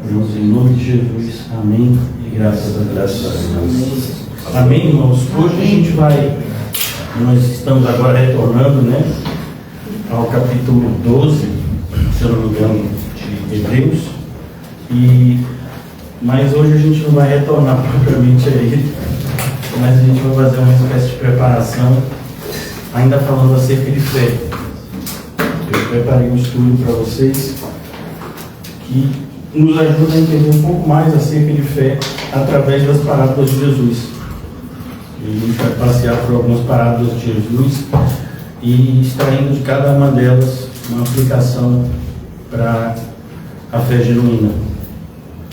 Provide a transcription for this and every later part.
Irmãos, em nome de Jesus, amém e graças a Deus. Amém, irmãos. Hoje nós estamos agora retornando, né, ao capítulo 12, se eu não me engano, de Hebreus, mas hoje a gente não vai retornar propriamente a ele, mas a gente vai fazer uma espécie de preparação, ainda falando acerca de fé. Eu preparei um estudo para vocês que nos ajuda a entender um pouco mais acerca de fé através das parábolas de Jesus. E a gente vai passear por algumas parábolas de Jesus e extraindo de cada uma delas uma aplicação para a fé genuína.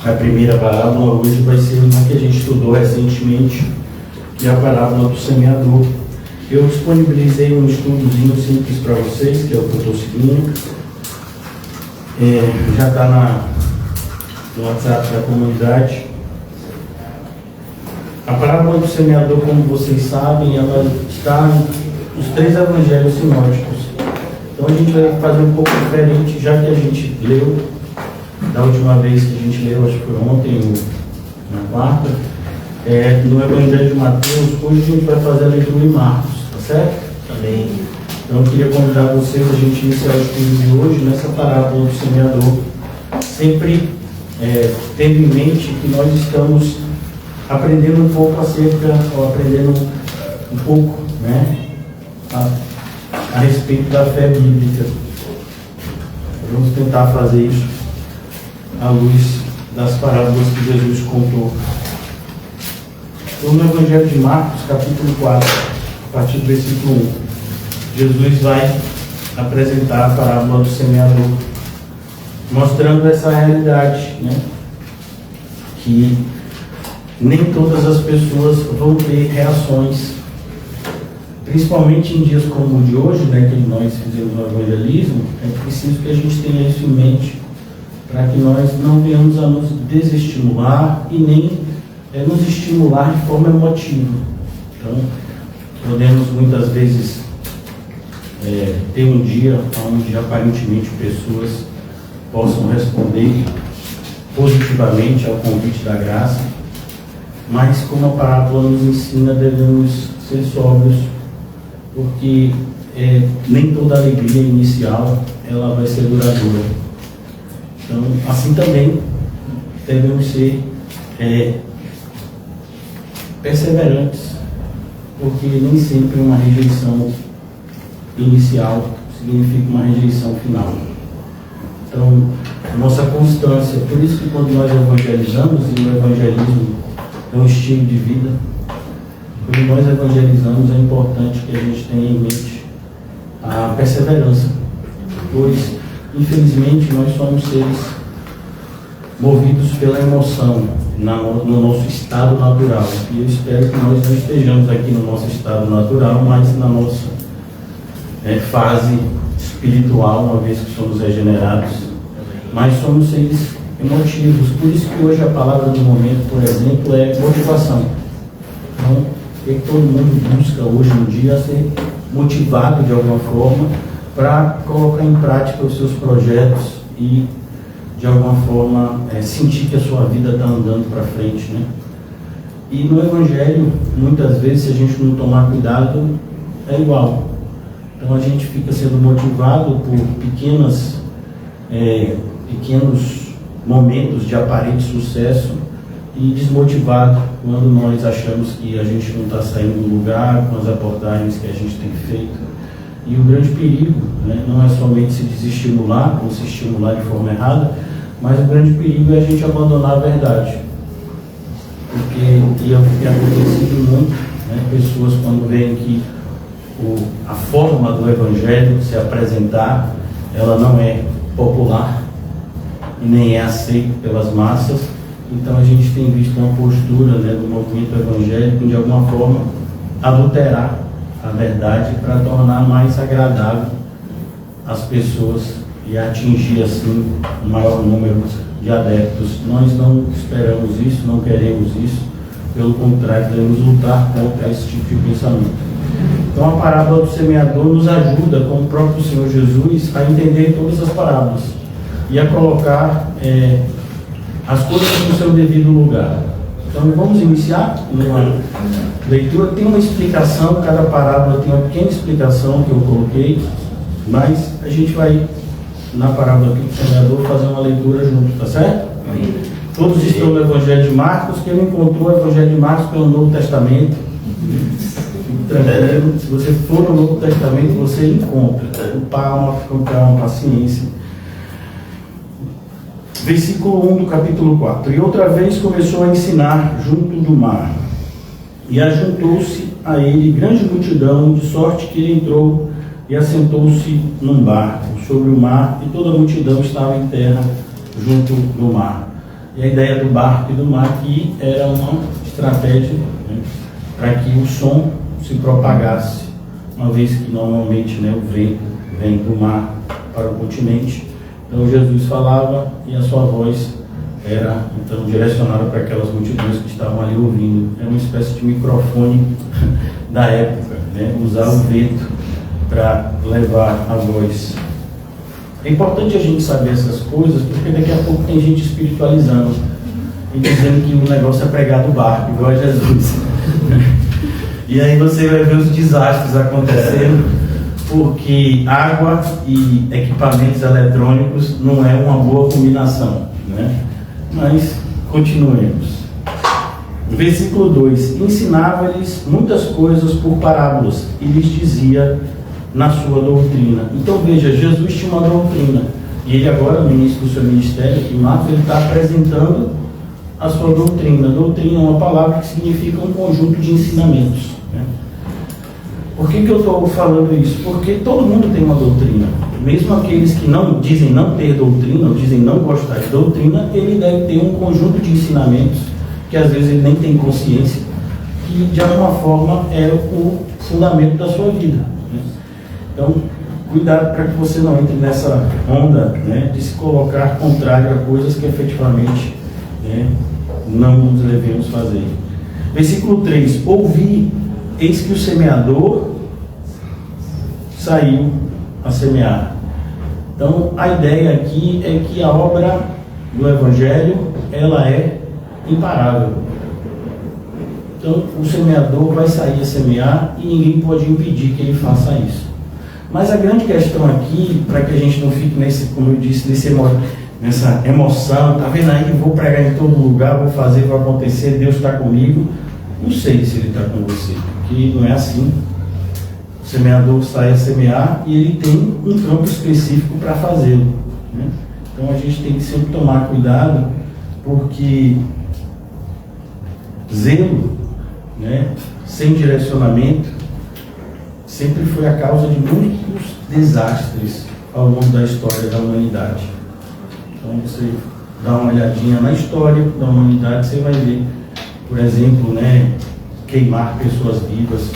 A primeira parábola hoje vai ser uma que a gente estudou recentemente, que é a parábola do semeador. Eu disponibilizei um estudozinho simples para vocês, que é o que eu estou seguindo. Já está no WhatsApp da comunidade. A parábola do semeador, como vocês sabem, ela está nos 3 evangelhos sinóticos. Então a gente vai fazer um pouco diferente, já que a gente leu, da última vez que a gente leu, acho que foi ontem ou na quarta, no Evangelho de Mateus. Hoje a gente vai fazer a leitura em Marcos, tá certo? Amém. Então eu queria convidar vocês a gente iniciar o estudo de hoje nessa parábola do semeador, sempre tendo em mente que nós estamos aprendendo um pouco né, a respeito da fé bíblica. Vamos tentar fazer isso à luz das parábolas que Jesus contou. Então, no Evangelho de Marcos, capítulo 4, a partir do versículo 1, Jesus vai apresentar a parábola do semeador, mostrando essa realidade, né? Que nem todas as pessoas vão ter reações, principalmente em dias como o de hoje, né, que nós fizemos o evangelismo. É preciso que a gente tenha isso em mente, para que nós não venhamos a nos desestimular e nem nos estimular de forma emotiva. Então, podemos muitas vezes ter um dia onde aparentemente pessoas possam responder positivamente ao convite da graça, mas como a parábola nos ensina, devemos ser sóbrios, porque nem toda alegria inicial ela vai ser duradoura. Então, assim também devemos ser perseverantes, porque nem sempre uma rejeição inicial significa uma rejeição final. Então, a nossa constância, por isso que quando nós evangelizamos, e o evangelismo é um estilo de vida, quando nós evangelizamos é importante que a gente tenha em mente a perseverança, pois infelizmente nós somos seres movidos pela emoção no nosso estado natural, e eu espero que nós não estejamos aqui no nosso estado natural, mas na nossa fase espiritual, uma vez que somos regenerados, mas somos seres emotivos. Por isso que hoje a palavra do momento, por exemplo, é motivação. Então, o que todo mundo busca hoje em dia é ser motivado de alguma forma para colocar em prática os seus projetos e de alguma forma sentir que a sua vida está andando para frente, né? E no Evangelho, muitas vezes, se a gente não tomar cuidado, é igual. Então a gente fica sendo motivado por pequenos momentos de aparente sucesso e desmotivado quando nós achamos que a gente não está saindo do lugar com as abordagens que a gente tem feito. E o grande perigo, né, não é somente se desestimular ou se estimular de forma errada, mas o grande perigo é a gente abandonar a verdade. Porque é o que tem acontecido muito, né, pessoas quando veem que a forma do Evangelho se apresentar, ela não é popular e nem é aceita pelas massas, então a gente tem visto uma postura, né, do movimento evangélico de alguma forma adulterar a verdade para tornar mais agradável as pessoas e atingir assim um maior número de adeptos. Nós não esperamos isso, não queremos isso, pelo contrário, devemos lutar contra esse tipo de pensamento. Então a parábola do semeador nos ajuda, como o próprio Senhor Jesus, a entender todas as parábolas e a colocar as coisas no seu devido lugar. Então vamos iniciar uma leitura. Tem uma explicação, cada parábola tem uma pequena explicação que eu coloquei, mas a gente vai, na parábola aqui do semeador, fazer uma leitura junto, tá certo? Todos estão no Evangelho de Marcos. Quem não encontrou o Evangelho de Marcos pelo Novo Testamento, tranquilo, se você for no Novo Testamento, você encontra. Com calma, paciência. Versículo 1 do capítulo 4. E outra vez começou a ensinar junto do mar, e ajuntou-se a ele grande multidão, de sorte que ele entrou e assentou-se num barco sobre o mar, e toda a multidão estava em terra junto do mar. E a ideia do barco e do mar aqui era uma estratégia, né, para que o som se propagasse, uma vez que normalmente, né, o vento vem do mar para o continente. Então Jesus falava e a sua voz era então direcionada para aquelas multidões que estavam ali ouvindo. Era uma espécie de microfone da época, né? Usar o vento para levar a voz. É importante a gente saber essas coisas, porque daqui a pouco tem gente espiritualizando e dizendo que o negócio é pregar do barco, igual a Jesus. E aí você vai ver os desastres acontecendo, porque água e equipamentos eletrônicos não é uma boa combinação, né? Mas continuemos. Versículo 2: ensinava-lhes muitas coisas por parábolas e lhes dizia na sua doutrina. Então veja, Jesus tinha uma doutrina, e ele agora, no início do seu ministério, aqui em Marcos, ele está apresentando a sua doutrina. Doutrina é uma palavra que significa um conjunto de ensinamentos, né? Por que eu estou falando isso? Porque todo mundo tem uma doutrina. Mesmo aqueles que não dizem não ter doutrina, ou dizem não gostar de doutrina, ele deve ter um conjunto de ensinamentos, que às vezes ele nem tem consciência, que de alguma forma é o fundamento da sua vida, né? Então, cuidado para que você não entre nessa onda, né, de se colocar contrário a coisas que efetivamente, né, não nos devemos fazer. Versículo 3: ouvi, eis que o semeador saiu a semear. Então, a ideia aqui é que a obra do Evangelho, ela é imparável. Então, o semeador vai sair a semear e ninguém pode impedir que ele faça isso. Mas a grande questão aqui, para que a gente não fique nesse, como eu disse, nessa emoção, tá vendo aí, vou pregar em todo lugar, vou fazer, vai acontecer, Deus está comigo. Não sei se ele está com você, porque não é assim. O semeador sai a semear e ele tem um campo específico para fazê-lo, né? Então a gente tem que sempre tomar cuidado, porque zelo, né, sem direcionamento sempre foi a causa de muitos desastres ao longo da história da humanidade. Então você dá uma olhadinha na história da humanidade, você vai ver, por exemplo, né, queimar pessoas vivas.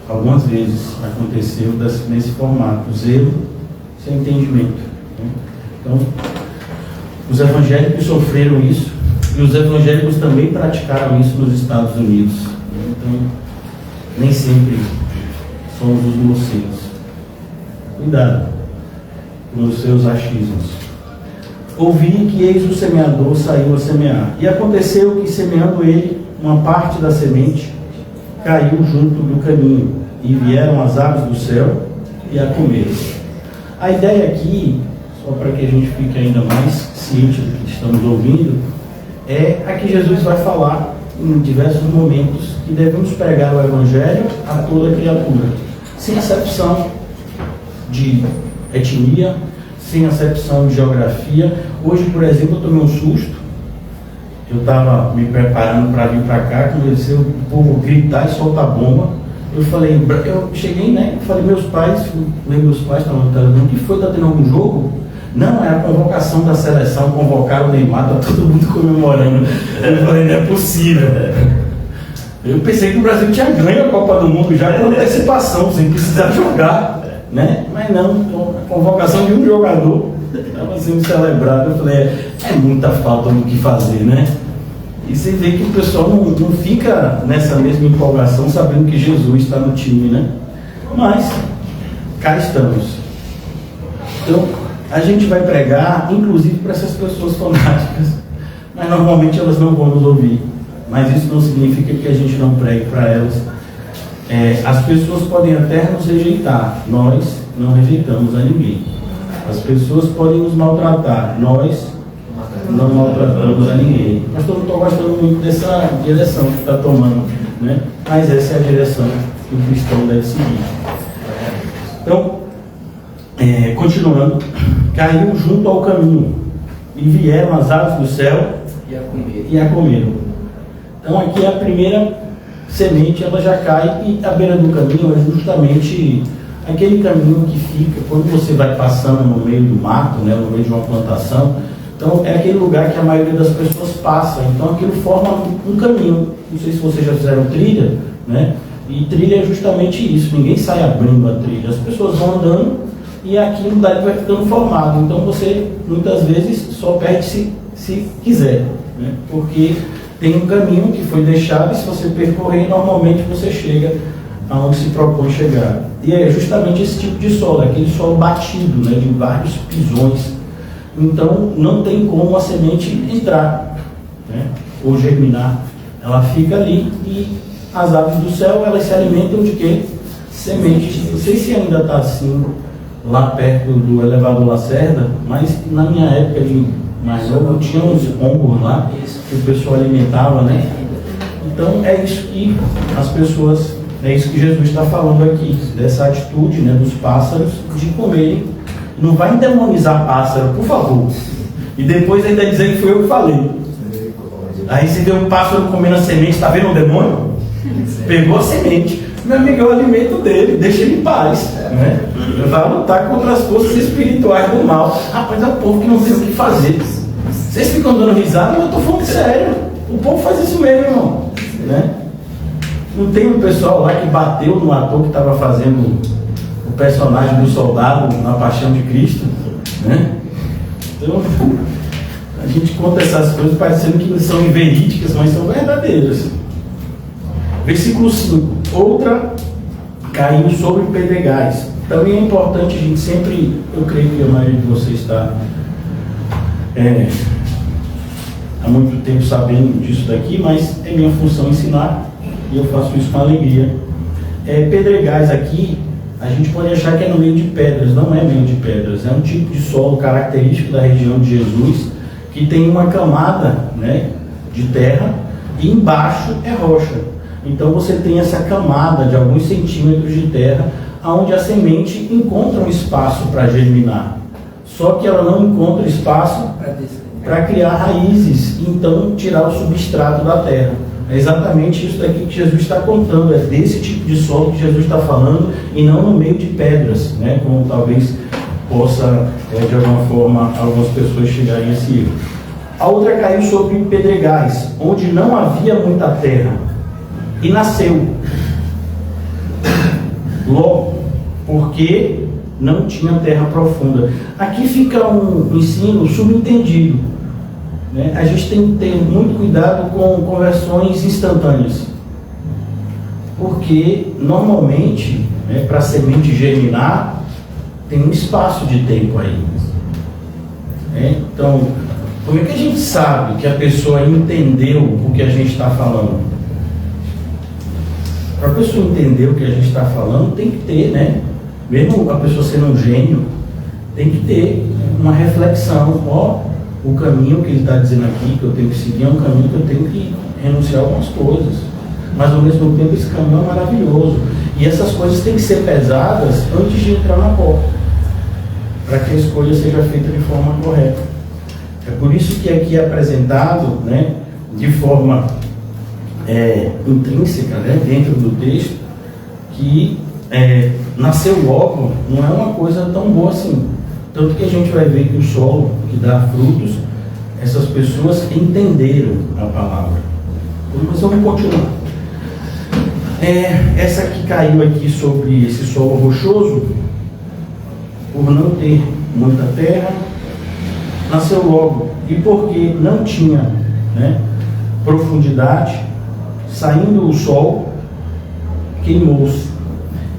Algumas vezes aconteceu nesse formato, zelo sem entendimento, né? Então, os evangélicos sofreram isso, e os evangélicos também praticaram isso nos Estados Unidos. Então, nem sempre somos os mocinhos. Cuidado com os seus achismos. Ouvi que eis o semeador saiu a semear. E aconteceu que, semeando ele, uma parte da semente caiu junto do caminho, e vieram as aves do céu e a comeram. A ideia aqui, só para que a gente fique ainda mais ciente do que estamos ouvindo, é a que Jesus vai falar em diversos momentos que devemos pregar o Evangelho a toda criatura, sem acepção de etnia, sem acepção de geografia. Hoje, por exemplo, eu tomei um susto. Eu estava me preparando para vir para cá, comecei o povo gritar e soltar bomba. Eu cheguei, né? Falei, meus pais estavam perguntando, o que foi? Está tendo algum jogo? Não, é a convocação da seleção, convocaram o Neymar, está todo mundo comemorando. Eu falei, não é possível. Eu pensei que o Brasil tinha ganho a Copa do Mundo já com antecipação, sem precisar jogar, né? Mas não, a convocação de um jogador estava sendo celebrada. Eu falei, é muita falta do que fazer, né? E você vê que o pessoal não fica nessa mesma empolgação sabendo que Jesus está no time, né? Mas cá estamos. Então, a gente vai pregar, inclusive para essas pessoas fanáticas, mas normalmente elas não vão nos ouvir. Mas isso não significa que a gente não pregue para elas. As pessoas podem até nos rejeitar, nós não rejeitamos a ninguém. As pessoas podem nos maltratar, nós não maltratamos a ninguém. Mas eu não estou gostando muito dessa direção que está tomando, né? Mas essa é a direção que o cristão deve seguir. Então, continuando, caiu junto ao caminho e vieram as aves do céu e a comeram. Então aqui a primeira semente, ela já cai, e à beira do caminho é justamente aquele caminho que fica quando você vai passando no meio do mato, né, no meio de uma plantação. Então é aquele lugar que a maioria das pessoas passa, então aquilo forma um caminho. Não sei se vocês já fizeram trilha, né? E trilha é justamente isso, ninguém sai abrindo a trilha, as pessoas vão andando e aquilo dali vai ficando formado. Então você muitas vezes só perde se quiser, né? Porque tem um caminho que foi deixado, e se você percorrer, normalmente você chega aonde se propõe chegar. E é justamente esse tipo de solo, aquele solo batido, né, de vários pisões. Então não tem como a semente entrar, né, ou germinar. Ela fica ali, e as aves do céu, elas se alimentam de quê? Sementes. Não sei se ainda está assim lá perto do elevador Lacerda, mas na minha época de mais novo tinha uns pombos lá que o pessoal alimentava, né? Então é isso que as pessoas, é isso que Jesus está falando aqui, dessa atitude, né, dos pássaros de comerem. Não vai endemonizar pássaro, por favor. E depois ainda dizer que foi eu que falei. Aí você vê um pássaro comendo a semente, está vendo o demônio? Pegou a semente. Meu amigo, é o alimento dele, deixa ele em paz, né? Vai lutar contra as forças espirituais do mal. Rapaz, é o povo que não tem o que fazer. Vocês ficam dando risada, mas eu estou falando sério. O povo faz isso mesmo, irmão, né? Não tem um pessoal lá que bateu no ator que estava fazendo o personagem do soldado na Paixão de Cristo, né? Então, a gente conta essas coisas parecendo que são inverídicas, mas são verdadeiras. Versículo 5. Outra caiu sobre pedregais. Também é importante a gente sempre, eu creio que a maioria de vocês está há muito tempo sabendo disso daqui, mas é minha função ensinar, e eu faço isso com alegria. Pedregais aqui, a gente pode achar que é no meio de pedras, não é meio de pedras, é um tipo de solo característico da região de Jesus, que tem uma camada, né, de terra, e embaixo é rocha. Então você tem essa camada de alguns centímetros de terra, onde a semente encontra um espaço para germinar. Só que ela não encontra espaço para criar raízes, então tirar o substrato da terra. É exatamente isso daqui que Jesus está contando, é desse tipo de solo que Jesus está falando, e não no meio de pedras, né, como talvez possa, de alguma forma, algumas pessoas chegarem a esse erro. A outra caiu sobre pedregais, onde não havia muita terra, e nasceu logo, porque não tinha terra profunda. Aqui fica um ensino subentendido, né? A gente tem que ter muito cuidado com conversões instantâneas, porque normalmente, né, para a semente germinar tem um espaço de tempo aí, né? Então, como é que a gente sabe que a pessoa entendeu o que a gente está falando? Para a pessoa entender o que a gente está falando, tem que ter, né? Mesmo a pessoa sendo um gênio, tem que ter uma reflexão. Ó, o caminho que ele está dizendo aqui, que eu tenho que seguir, é um caminho que eu tenho que renunciar a algumas coisas. Mas ao mesmo tempo esse caminho é maravilhoso. E essas coisas têm que ser pesadas antes de entrar na porta, para que a escolha seja feita de forma correta. É por isso que aqui é apresentado, né, de forma intrínseca, né, dentro do texto, que nasceu logo não é uma coisa tão boa assim. Tanto que a gente vai ver que o solo que dá frutos, essas pessoas entenderam a palavra. Mas vamos continuar. Essa que caiu aqui sobre esse solo rochoso, por não ter muita terra, nasceu logo. E porque não tinha, né, profundidade, saindo o sol, queimou-se.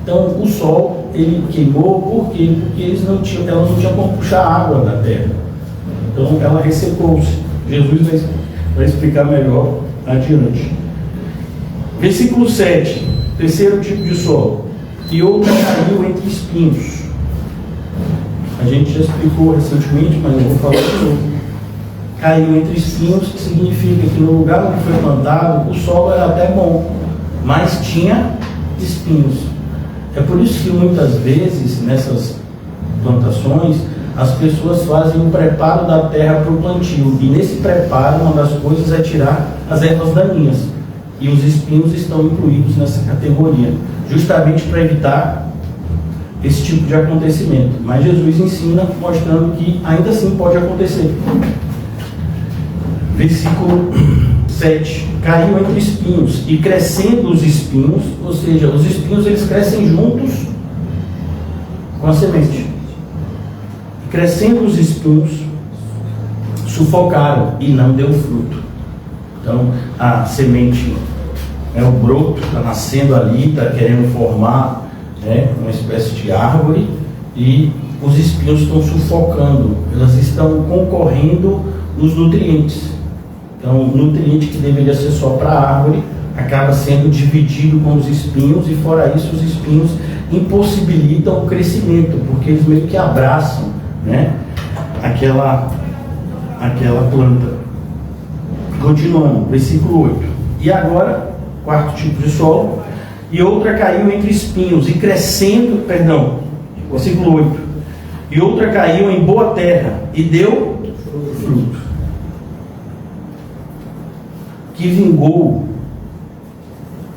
Então o sol, ele queimou por quê? Porque ela não tinha como puxar água da terra. Então ela ressecou-se. Jesus Vai explicar melhor adiante. Versículo 7, terceiro tipo de solo. E outra caiu entre espinhos. A gente já explicou recentemente, mas eu vou falar de novo. Caiu entre espinhos, que significa que no lugar onde foi plantado, o solo era até bom, mas tinha espinhos. É por isso que muitas vezes, nessas plantações, as pessoas fazem um preparo da terra para o plantio. E nesse preparo, uma das coisas é tirar as ervas daninhas. E os espinhos estão incluídos nessa categoria, justamente para evitar esse tipo de acontecimento. Mas Jesus ensina, mostrando que ainda assim pode acontecer. Versículo 7. Caiu entre espinhos, e crescendo os espinhos, ou seja, os espinhos eles crescem juntos com a semente. E crescendo os espinhos, sufocaram e não deu fruto. Então, a semente, o broto está nascendo ali, está querendo formar uma espécie de árvore, e os espinhos estão sufocando, elas estão concorrendo nos nutrientes. Então, o nutriente que deveria ser só para a árvore acaba sendo dividido com os espinhos, e fora isso, os espinhos impossibilitam o crescimento, porque eles meio que abraçam aquela planta. Continuando, versículo 8. E agora, quarto tipo de solo. E outra caiu entre espinhos, e crescendo, versículo 8. E outra caiu em boa terra, e deu fruto, que vingou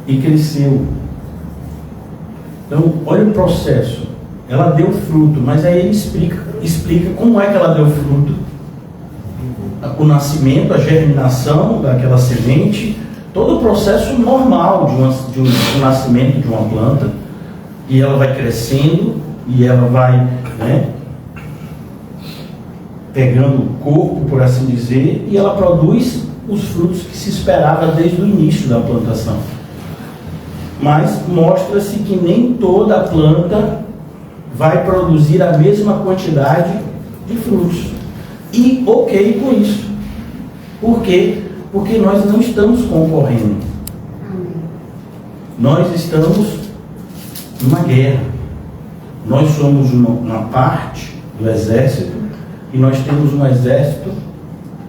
e cresceu. Então, olha o processo. Ela deu fruto, mas aí ele explica como é que ela deu fruto. O nascimento, a germinação daquela semente, todo o processo normal de um nascimento de uma planta, e ela vai crescendo, e ela vai pegando corpo, por assim dizer, e ela produz os frutos que se esperava desde o início da plantação. Mas mostra-se que nem toda planta vai produzir a mesma quantidade de frutos. E ok com isso. Por quê? Porque nós não estamos concorrendo. Nós estamos numa guerra. Nós somos uma parte do exército, e nós temos um exército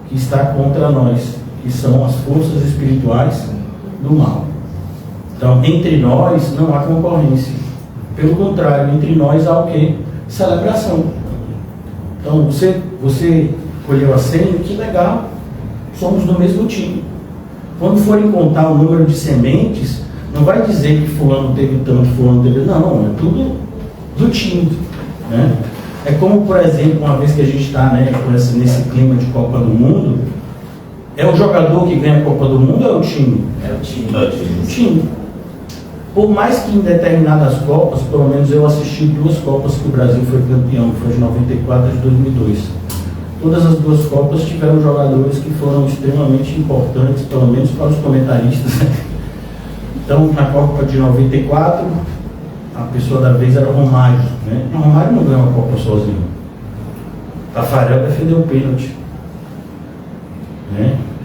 que está contra nós, que são as forças espirituais do mal. Então, entre nós não há concorrência. Pelo contrário, entre nós há o quê? Celebração. Então, você colheu a senha, que legal, somos do mesmo time. Quando forem contar o número de sementes, não vai dizer que fulano teve tanto, fulano teve... Não, é tudo do time, É como, por exemplo, uma vez que a gente está nesse clima de Copa do Mundo, é o jogador que ganha a Copa do Mundo ou é o time? É o time. O time. Por mais que em determinadas Copas, pelo menos eu assisti 2 Copas que o Brasil foi campeão, que foi de 94 e de 2002. Todas as 2 Copas tiveram jogadores que foram extremamente importantes, pelo menos para os comentaristas. Então, na Copa de 94, a pessoa da vez era o Romário. O Romário não ganhou a Copa sozinho. Tafarel defendeu o pênalti.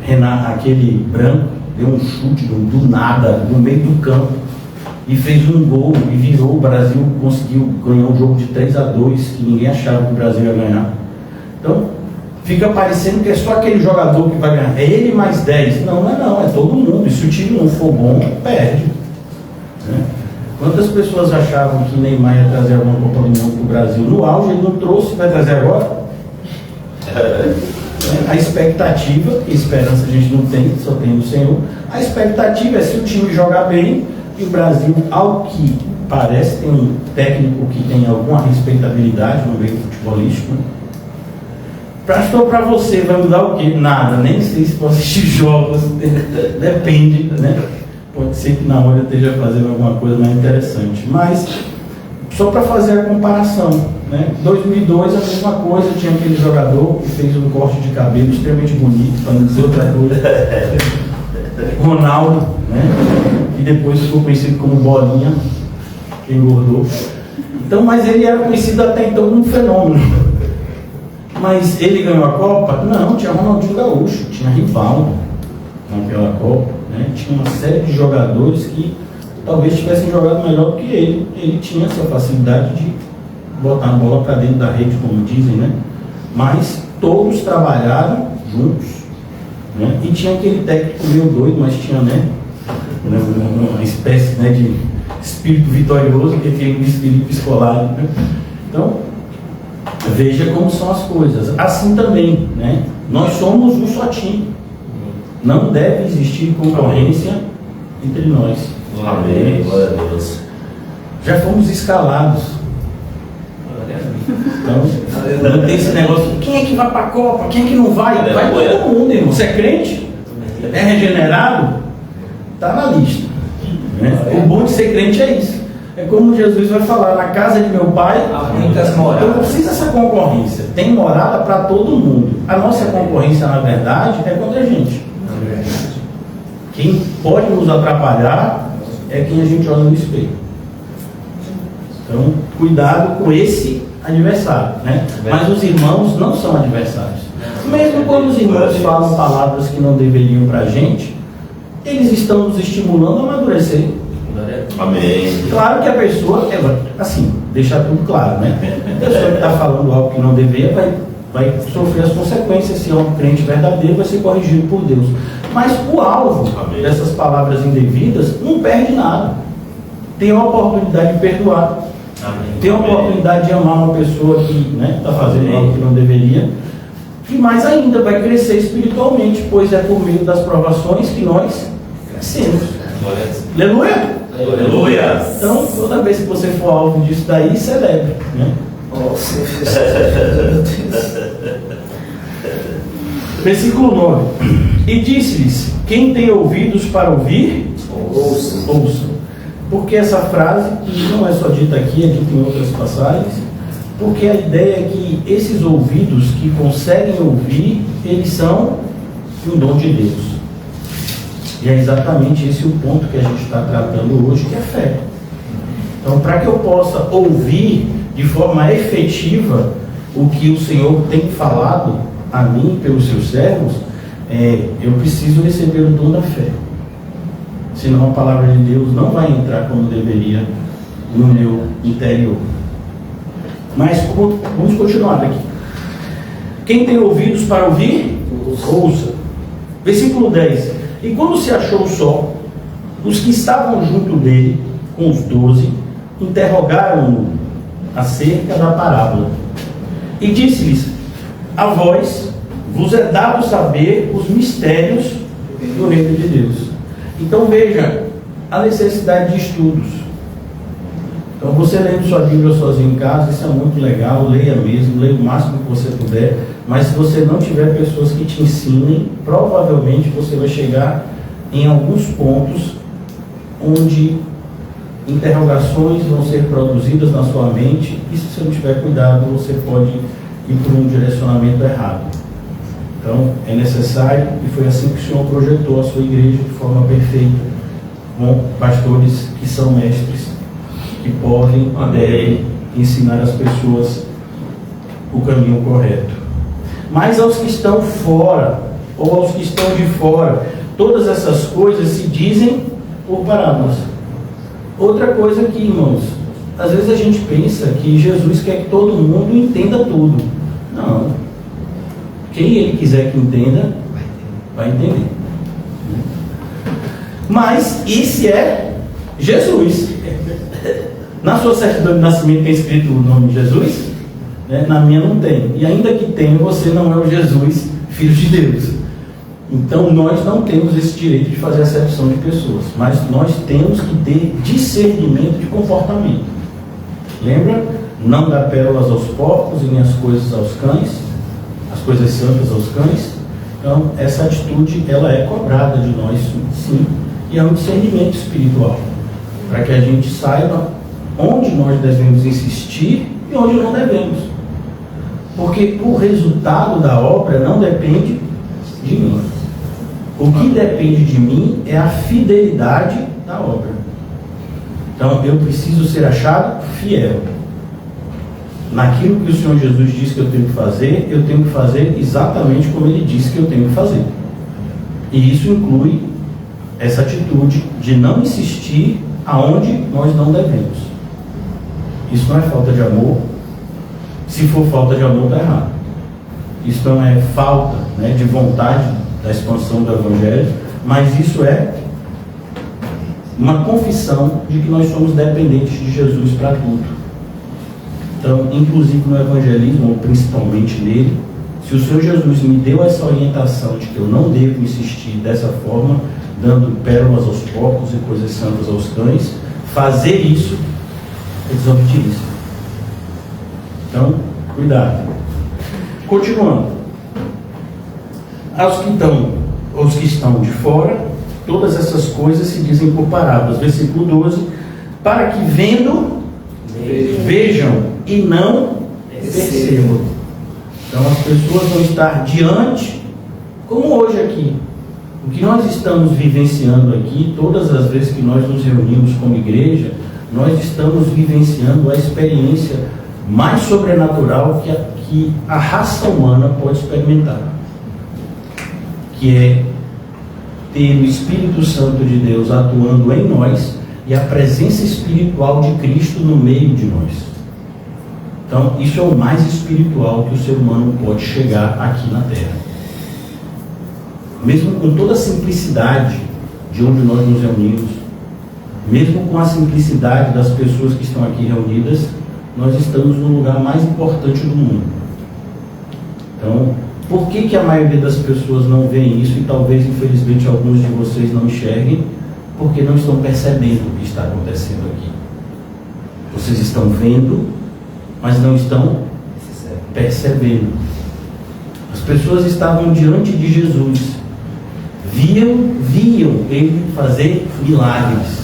Renato, aquele branco, deu um chute do nada, no meio do campo, e fez um gol e virou. O Brasil conseguiu ganhar um jogo de 3-2, que ninguém achava que o Brasil ia ganhar. Então, fica parecendo que é só aquele jogador que vai ganhar. É ele mais 10. Não, é todo mundo. E se o time não for bom, perde. Quantas pessoas achavam que Neymar ia trazer alguma Copa do Mundo para o Brasil? No auge, ele não trouxe, vai trazer agora? A expectativa, e esperança a gente não tem, só tem do Senhor. A expectativa é, se o time jogar bem, e o Brasil, ao que parece, tem um técnico que tem alguma respeitabilidade no meio futebolístico. Pastor, para você, vai mudar o quê? Nada, nem sei se pode assistir jogos, depende, Pode ser que na hora eu esteja fazendo alguma coisa mais interessante. Mas, só para fazer a comparação, 2002 a mesma coisa, tinha aquele jogador que fez um corte de cabelo extremamente bonito, para não dizer outra coisa. Ronaldo, que depois ficou conhecido como Bolinha, que engordou. Então, mas ele era conhecido até então como um fenômeno. Mas ele ganhou a Copa? Não, tinha Ronaldinho Gaúcho, tinha Rivaldo, naquela Copa, né? Tinha uma série de jogadores que talvez tivessem jogado melhor do que ele. Ele tinha essa facilidade de botar a bola para dentro da rede, como dizem, né? Mas todos trabalharam juntos, né? E tinha aquele técnico meio doido, mas tinha, né, uma espécie, né, de espírito vitorioso, que tem um espírito escolar, né? Então, veja como são as coisas. Assim também, né? Nós somos um só time. Não deve existir concorrência entre nós. Amém. Glória a Deus. Já fomos escalados. Então, não tem esse negócio. Quem é que vai para a Copa? Quem é que não vai? Vai todo mundo, irmão. Você é crente? É regenerado? Está na lista. Né? O bom de ser crente é isso. É como Jesus vai falar: na casa de meu pai, então não precisa essa concorrência. Tem morada para todo mundo. A nossa concorrência, na verdade, é contra a gente. Quem pode nos atrapalhar é quem a gente olha no espelho. Então, cuidado com esse adversário, né? Mas os irmãos não são adversários. Mesmo quando os irmãos falam palavras que não deveriam para a gente, eles estão nos estimulando a amadurecer. Amém. Claro que a pessoa, assim, deixar tudo claro, né? A pessoa que está falando algo que não deveria vai sofrer as consequências. Se é um crente verdadeiro, vai ser corrigido por Deus. Mas o alvo dessas palavras indevidas não perde nada. Tem a oportunidade de perdoar. Tem a oportunidade de amar uma pessoa que está fazendo algo que não deveria. E mais ainda, vai crescer espiritualmente, pois é por meio das provações que nós crescemos. Aleluia! Aleluia! Então, toda vez que você for alvo disso daí, celebre, né? Versículo 9. E disse-lhes: quem tem ouvidos para ouvir, ouça. Porque essa frase, que não é só dita aqui, é dita em outras passagens, porque a ideia é que esses ouvidos que conseguem ouvir, eles são um dom de Deus. E é exatamente esse o ponto que a gente está tratando hoje, que é fé. Então, para que eu possa ouvir de forma efetiva o que o Senhor tem falado a mim pelos seus servos, eu preciso receber o dom da fé. Senão a palavra de Deus não vai entrar como deveria no meu interior. Mas vamos continuar aqui. Quem tem ouvidos para ouvir, ouça. Versículo 10. E quando se achou só, os que estavam junto dele, com os 12, interrogaram-no acerca da parábola. E disse-lhes: a vós vos é dado saber os mistérios do reino de Deus. Então veja a necessidade de estudos. Então você lendo sua Bíblia sozinho em casa, isso é muito legal, leia mesmo, leia o máximo que você puder, mas se você não tiver pessoas que te ensinem, provavelmente você vai chegar em alguns pontos onde interrogações vão ser produzidas na sua mente, e se você não tiver cuidado, você pode ir por um direcionamento errado. Então é necessário, e foi assim que o Senhor projetou a sua igreja de forma perfeita, com pastores que são mestres, que podem e devem ensinar as pessoas o caminho correto. Mas aos que estão fora, ou aos que estão de fora, todas essas coisas se dizem por parábolas. Outra coisa aqui, irmãos, às vezes a gente pensa que Jesus quer que todo mundo entenda tudo. Não. Quem ele quiser que entenda, vai entender. Mas esse é Jesus. Na sua certidão de nascimento tem escrito o nome de Jesus? Né? Na minha não tem. E ainda que tenha, você não é o Jesus, filho de Deus. Então nós não temos esse direito de fazer acepção de pessoas, mas nós temos que ter discernimento de comportamento. Lembra? Não dá pérolas aos porcos e nem as coisas aos cães, as coisas santas aos cães. Então essa atitude, ela é cobrada de nós, sim, e é um discernimento espiritual, para que a gente saiba onde nós devemos insistir e onde não devemos, porque o resultado da obra não depende de mim. O que depende de mim é a fidelidade da obra. Então eu preciso ser achado fiel naquilo que o Senhor Jesus disse que eu tenho que fazer. Eu tenho que fazer exatamente como Ele disse que eu tenho que fazer. E isso inclui essa atitude de não insistir aonde nós não devemos. Isso não é falta de amor. Se for falta de amor, está errado. Isso não é falta, né, de vontade da expansão do Evangelho, mas isso é uma confissão de que nós somos dependentes de Jesus para tudo. Então, inclusive no evangelismo, ou principalmente nele, se o Senhor Jesus me deu essa orientação de que eu não devo insistir dessa forma, dando pérolas aos porcos e coisas santas aos cães, fazer isso é desobediência. Então, cuidado. Continuando. Aos que estão de fora, todas essas coisas se dizem por parábolas. Versículo 12. Para que vendo, vejam e não percebam. Então as pessoas vão estar diante, como hoje aqui. O que nós estamos vivenciando aqui, todas as vezes que nós nos reunimos como igreja, nós estamos vivenciando a experiência mais sobrenatural que a raça humana pode experimentar, que é ter o Espírito Santo de Deus atuando em nós e a presença espiritual de Cristo no meio de nós. Então, isso é o mais espiritual que o ser humano pode chegar aqui na Terra. Mesmo com toda a simplicidade de onde nós nos reunimos, mesmo com a simplicidade das pessoas que estão aqui reunidas, nós estamos no lugar mais importante do mundo. Então, por que a maioria das pessoas não vê isso e talvez, infelizmente, alguns de vocês não enxerguem? Porque não estão percebendo o que está acontecendo aqui. Vocês estão vendo, mas não estão percebendo. As pessoas estavam diante de Jesus, viam ele fazer milagres,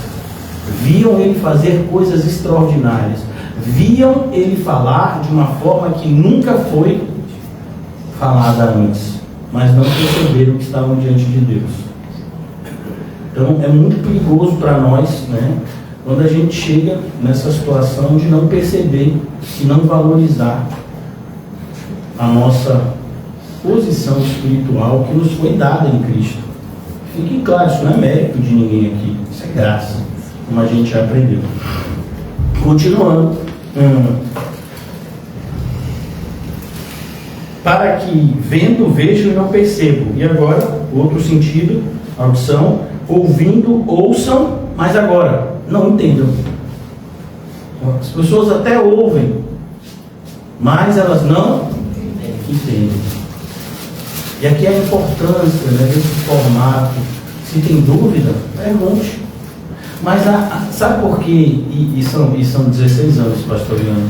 viam ele fazer coisas extraordinárias, viam ele falar de uma forma que nunca foi falada antes, mas não perceberam que estavam diante de Deus. Então é muito perigoso para nós, né, quando a gente chega nessa situação de não perceber e não valorizar a nossa posição espiritual que nos foi dada em Cristo. Fique claro, isso não é mérito de ninguém aqui, isso é graça, como a gente já aprendeu. Continuando. Para que vendo, vejam e não percebam. E agora, outro sentido, audição, ouvindo, ouçam, mas agora não entendam. As pessoas até ouvem, mas elas não entendem. E aqui a importância, né, desse formato. Se tem dúvida, pergunte. Mas sabe por quê? E são 16 anos pastoreando.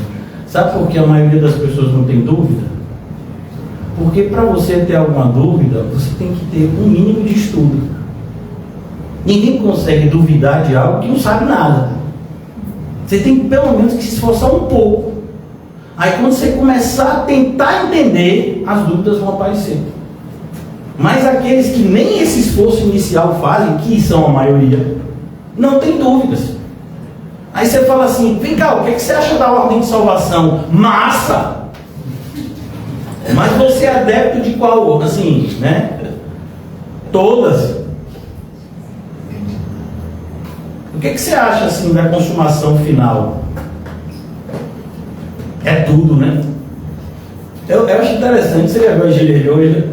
Sabe por que a maioria das pessoas não tem dúvida? Porque para você ter alguma dúvida, você tem que ter um mínimo de estudo. Ninguém consegue duvidar de algo que não sabe nada. Você tem pelo menos que se esforçar um pouco. Aí quando você começar a tentar entender, as dúvidas vão aparecer. Mas aqueles que nem esse esforço inicial fazem, que são a maioria, não tem dúvidas. Aí você fala assim, vem cá, o que você acha da ordem de salvação? Massa! Mas você é adepto de qual? Assim, né? Todas. O que você acha assim da consumação final? É tudo, né? Eu acho interessante, você levou a igreja de hoje,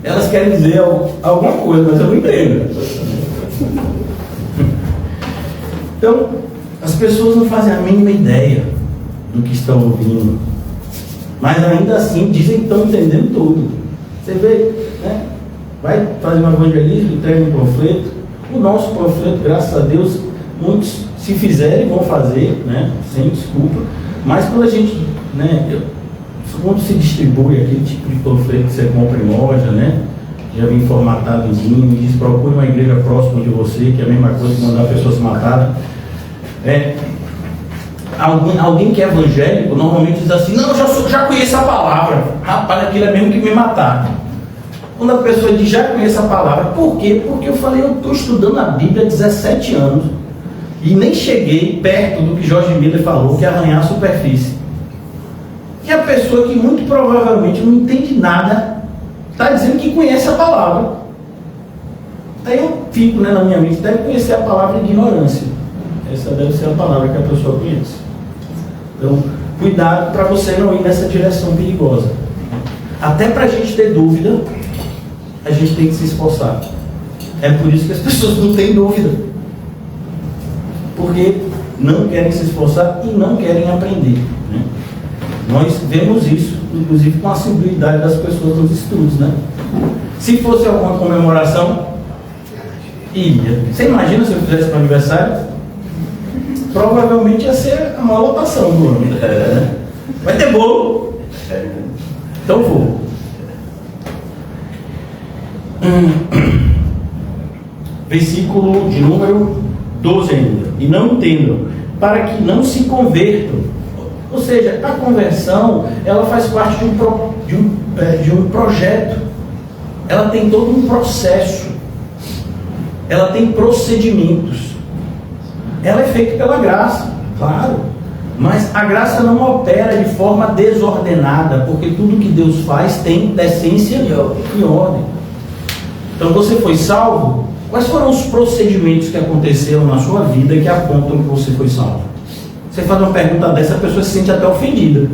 elas querem dizer alguma coisa, mas eu não entendo. Então, as pessoas não fazem a mínima ideia do que estão ouvindo, mas ainda assim dizem que estão entendendo tudo. Você vê, né? Vai fazer um evangelismo, entrega um panfleto. O nosso panfleto, graças a Deus, muitos se fizerem vão fazer, né? Sem desculpa. Mas quando a gente, né? Quando se distribui aquele tipo de panfleto que você compra em loja, né? Já vem formatado e diz, procure uma igreja próxima de você, que é a mesma coisa que mandar pessoas matadas. Alguém que é evangélico normalmente diz assim, não, eu já conheço a palavra. Rapaz, aquilo é mesmo que me matar. Quando a pessoa diz, já conheço a palavra, por quê? Porque eu falei, eu estou estudando a Bíblia há 17 anos e nem cheguei perto do que George Miller falou, que é arranhar a superfície. E a pessoa que muito provavelmente não entende nada, está dizendo que conhece a palavra. Aí eu fico, né, na minha mente, deve conhecer a palavra ignorância. Essa deve ser a palavra que a pessoa conhece. Então, cuidado para você não ir nessa direção perigosa. Até para a gente ter dúvida, a gente tem que se esforçar. É por isso que as pessoas não têm dúvida. Porque não querem se esforçar e não querem aprender, né? Nós vemos isso, inclusive com a assiduidade das pessoas nos estudos, né? Se fosse alguma comemoração, iria. Você imagina se eu fizesse para aniversário? Provavelmente ia ser a maior lotação do ano. Né? Vai ter bolo. Então vou. Versículo de número 12 ainda. E não entendam, para que não se convertam. Ou seja, a conversão, ela faz parte de um projeto. Ela tem todo um processo. Ela tem procedimentos. Ela é feita pela graça, claro. Mas a graça não opera de forma desordenada, porque tudo que Deus faz tem decência e ordem. Então você foi salvo. Quais foram os procedimentos que aconteceram na sua vida que apontam que você foi salvo? Você faz uma pergunta dessa, a pessoa se sente até ofendida.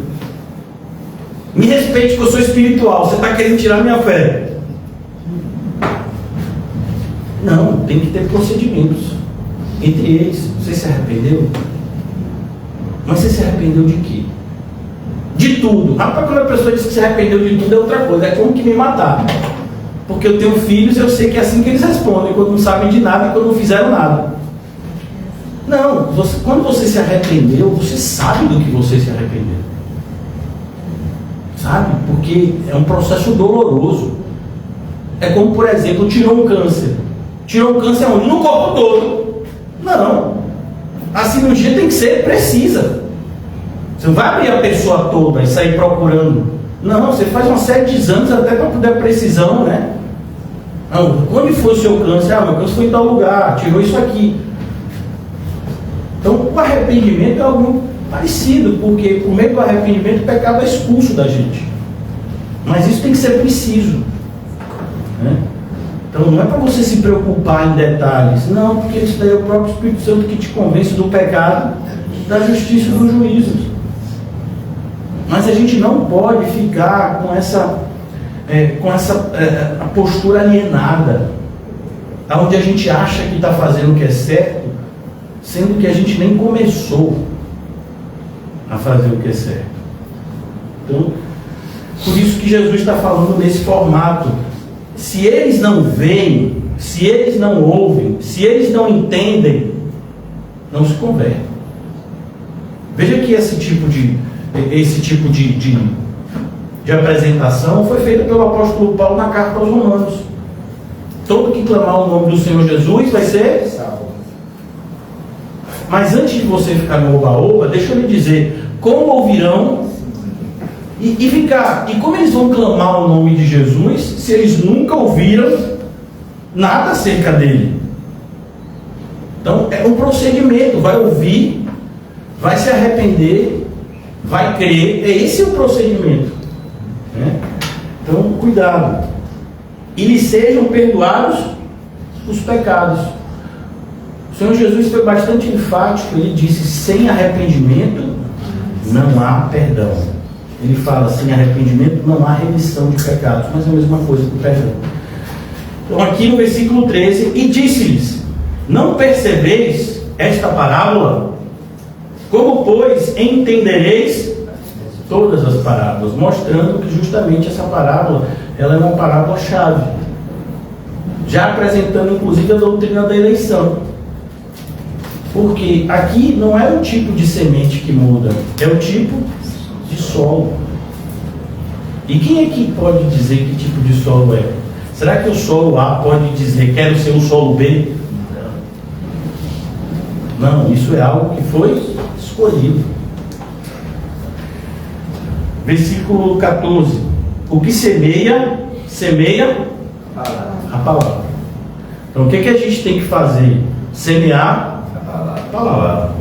Me respeite que eu sou espiritual, você está querendo tirar minha fé. Não, tem que ter procedimentos. Entre eles, você se arrependeu? Mas você se arrependeu de quê? De tudo. Rapaz, quando a pessoa diz que se arrependeu de tudo é outra coisa, é como que me matar. Porque eu tenho filhos e eu sei que é assim que eles respondem, quando não sabem de nada e quando não fizeram nada. Não, quando você se arrependeu, você sabe do que você se arrependeu. Sabe? Porque é um processo doloroso. É como, por exemplo, tirou um câncer. Tirou um câncer onde? No corpo todo. Não. A cirurgia tem que ser precisa. Você não vai abrir a pessoa toda e sair procurando. Não, você faz uma série de exames até para poder precisão, né? Não, onde foi o seu câncer? Meu câncer foi em tal lugar, tirou isso aqui. Então, o arrependimento é algo parecido, porque por meio do arrependimento o pecado é expulso da gente. Mas isso tem que ser preciso, né? Então não é para você se preocupar em detalhes, não, porque isso daí é o próprio Espírito Santo que te convence do pecado, da justiça e do juízo. Mas a gente não pode ficar com essa postura alienada, onde a gente acha que está fazendo o que é certo, sendo que a gente nem começou a fazer o que é certo. Então, por isso que Jesus está falando nesse formato. Se eles não veem, se eles não ouvem, se eles não entendem, não se convertem. Veja que esse tipo de apresentação foi feita pelo apóstolo Paulo na carta aos Romanos. Todo que clamar o nome do Senhor Jesus vai ser salvo. Mas antes de você ficar no oba-oba, deixa eu lhe dizer, como ouvirão e como eles vão clamar o nome de Jesus se eles nunca ouviram nada acerca dele? Então é um procedimento, vai ouvir, vai se arrepender, vai crer, esse é o procedimento, né? Então cuidado. E lhes sejam perdoados os pecados. O Senhor Jesus foi bastante enfático, ele disse, sem arrependimento não há perdão. Ele fala, sem arrependimento não há remissão de pecados, mas é a mesma coisa que o perdão. Então aqui no versículo 13, e disse-lhes, não percebeis esta parábola? Como, pois, entendereis todas as parábolas? Mostrando que justamente essa parábola, ela é uma parábola-chave, já apresentando inclusive a doutrina da eleição. Porque aqui não é o tipo de semente que muda, é o tipo de solo. E quem é que pode dizer que tipo de solo é? Será que o solo A pode dizer quero ser o solo B? Não, isso é algo que foi escolhido. Versículo 14. O que semeia a palavra. Então o que a gente tem que fazer? Semear a palavra.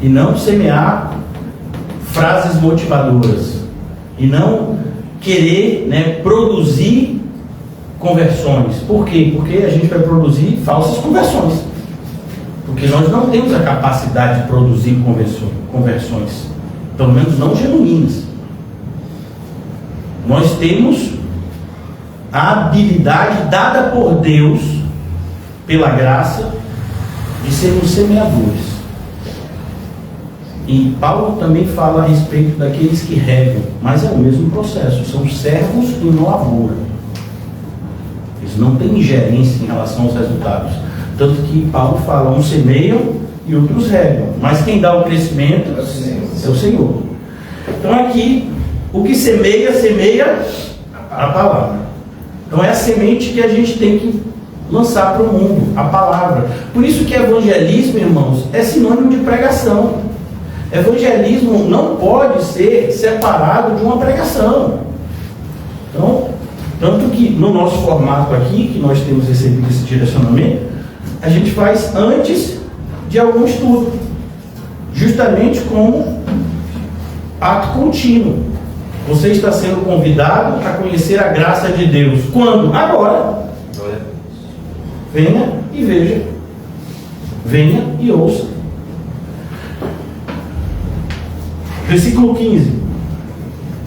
E não semear frases motivadoras. E não querer, produzir conversões. Por quê? Porque a gente vai produzir falsas conversões. Porque nós não temos a capacidade de produzir conversões. Pelo menos não genuínas. Nós temos a habilidade dada por Deus, pela graça, de sermos semeadores. E Paulo também fala a respeito daqueles que regam, mas é o mesmo processo, são servos em lavoura. Eles não têm ingerência em relação aos resultados. Tanto que Paulo fala, uns semeiam e outros regam, mas quem dá o crescimento é o Senhor. Então aqui, o que semeia, semeia a palavra. Então é a semente que a gente tem que lançar para o mundo, a palavra. Por isso que evangelismo, irmãos, é sinônimo de pregação. Evangelismo não pode ser separado de uma pregação. Então, tanto que no nosso formato aqui, que nós temos recebido esse direcionamento, a gente faz antes de algum estudo, justamente como ato contínuo. Você está sendo convidado a conhecer a graça de Deus. Quando? Agora. Venha e veja. Venha e ouça. Versículo 15.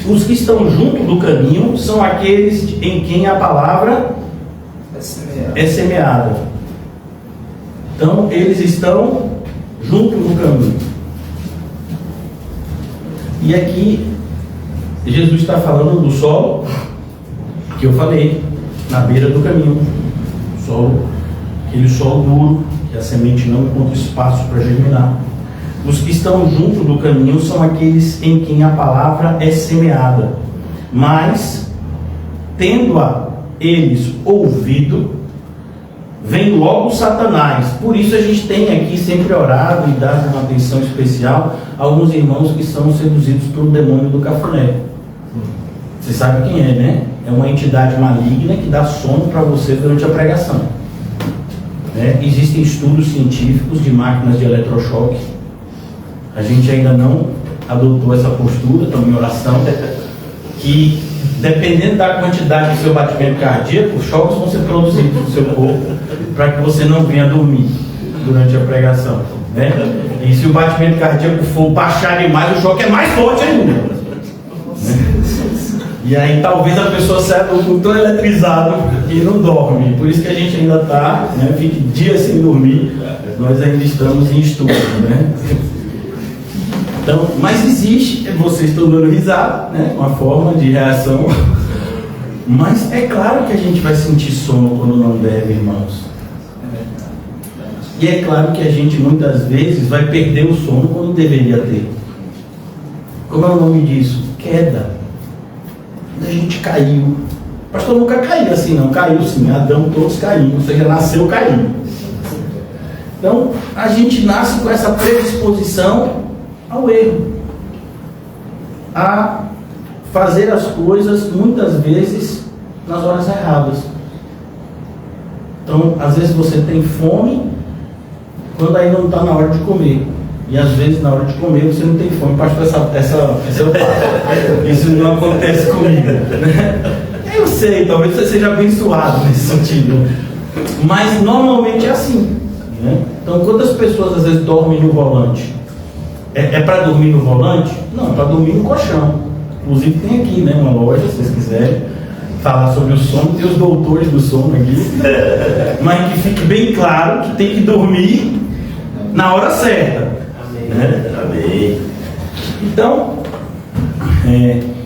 Os que estão junto do caminho são aqueles em quem a palavra é semeada. Então, eles estão junto no caminho. E aqui, Jesus está falando do solo que eu falei, na beira do caminho. Solo, aquele solo duro, que a semente não encontra espaço para germinar. Os que estão junto do caminho são aqueles em quem a palavra é semeada. Mas, tendo-a eles ouvido, vem logo Satanás. Por isso a gente tem aqui sempre orado e dado uma atenção especial a alguns irmãos que são seduzidos pelo demônio do cafuné. Você sabe quem é, né? É uma entidade maligna que dá sono para você durante a pregação. Existem estudos científicos de máquinas de eletrochoque. A gente ainda não adotou essa postura, estamos em oração, que dependendo da quantidade do seu batimento cardíaco, os choques vão ser produzidos no seu corpo para que você não venha dormir durante a pregação, né? E se o batimento cardíaco for baixar demais, o choque é mais forte ainda, né? E aí talvez a pessoa saia do culto tão eletrizado e não dorme. Por isso que a gente ainda está, né, fique dias sem dormir, nós ainda estamos em estudo, né? Então, mas existe, vocês estão dando risada, né? Uma forma de reação. Mas é claro que a gente vai sentir sono quando não deve, irmãos. E é claro que a gente muitas vezes vai perder o sono quando deveria ter. Como é o nome disso? Queda. A gente caiu. O pastor nunca caiu assim, não. Caiu sim. Adão, todos caíram. Ou seja, nasceu caindo. Então, a gente nasce com essa predisposição ao erro, a fazer as coisas muitas vezes nas horas erradas. Então, às vezes você tem fome quando aí não está na hora de comer, e às vezes na hora de comer você não tem fome. Pastor, essa é o fato. Isso não acontece comigo, né? Eu sei, talvez você seja abençoado nesse sentido, mas normalmente é assim, né? Então, quantas pessoas às vezes dormem no volante? É para dormir no volante? Não, é para dormir no colchão. Inclusive tem aqui, né, uma loja, se vocês quiserem falar sobre o sono, tem os doutores do sono aqui. Mas que fique bem claro que tem que dormir na hora certa. Amém. Né? Amém. Então,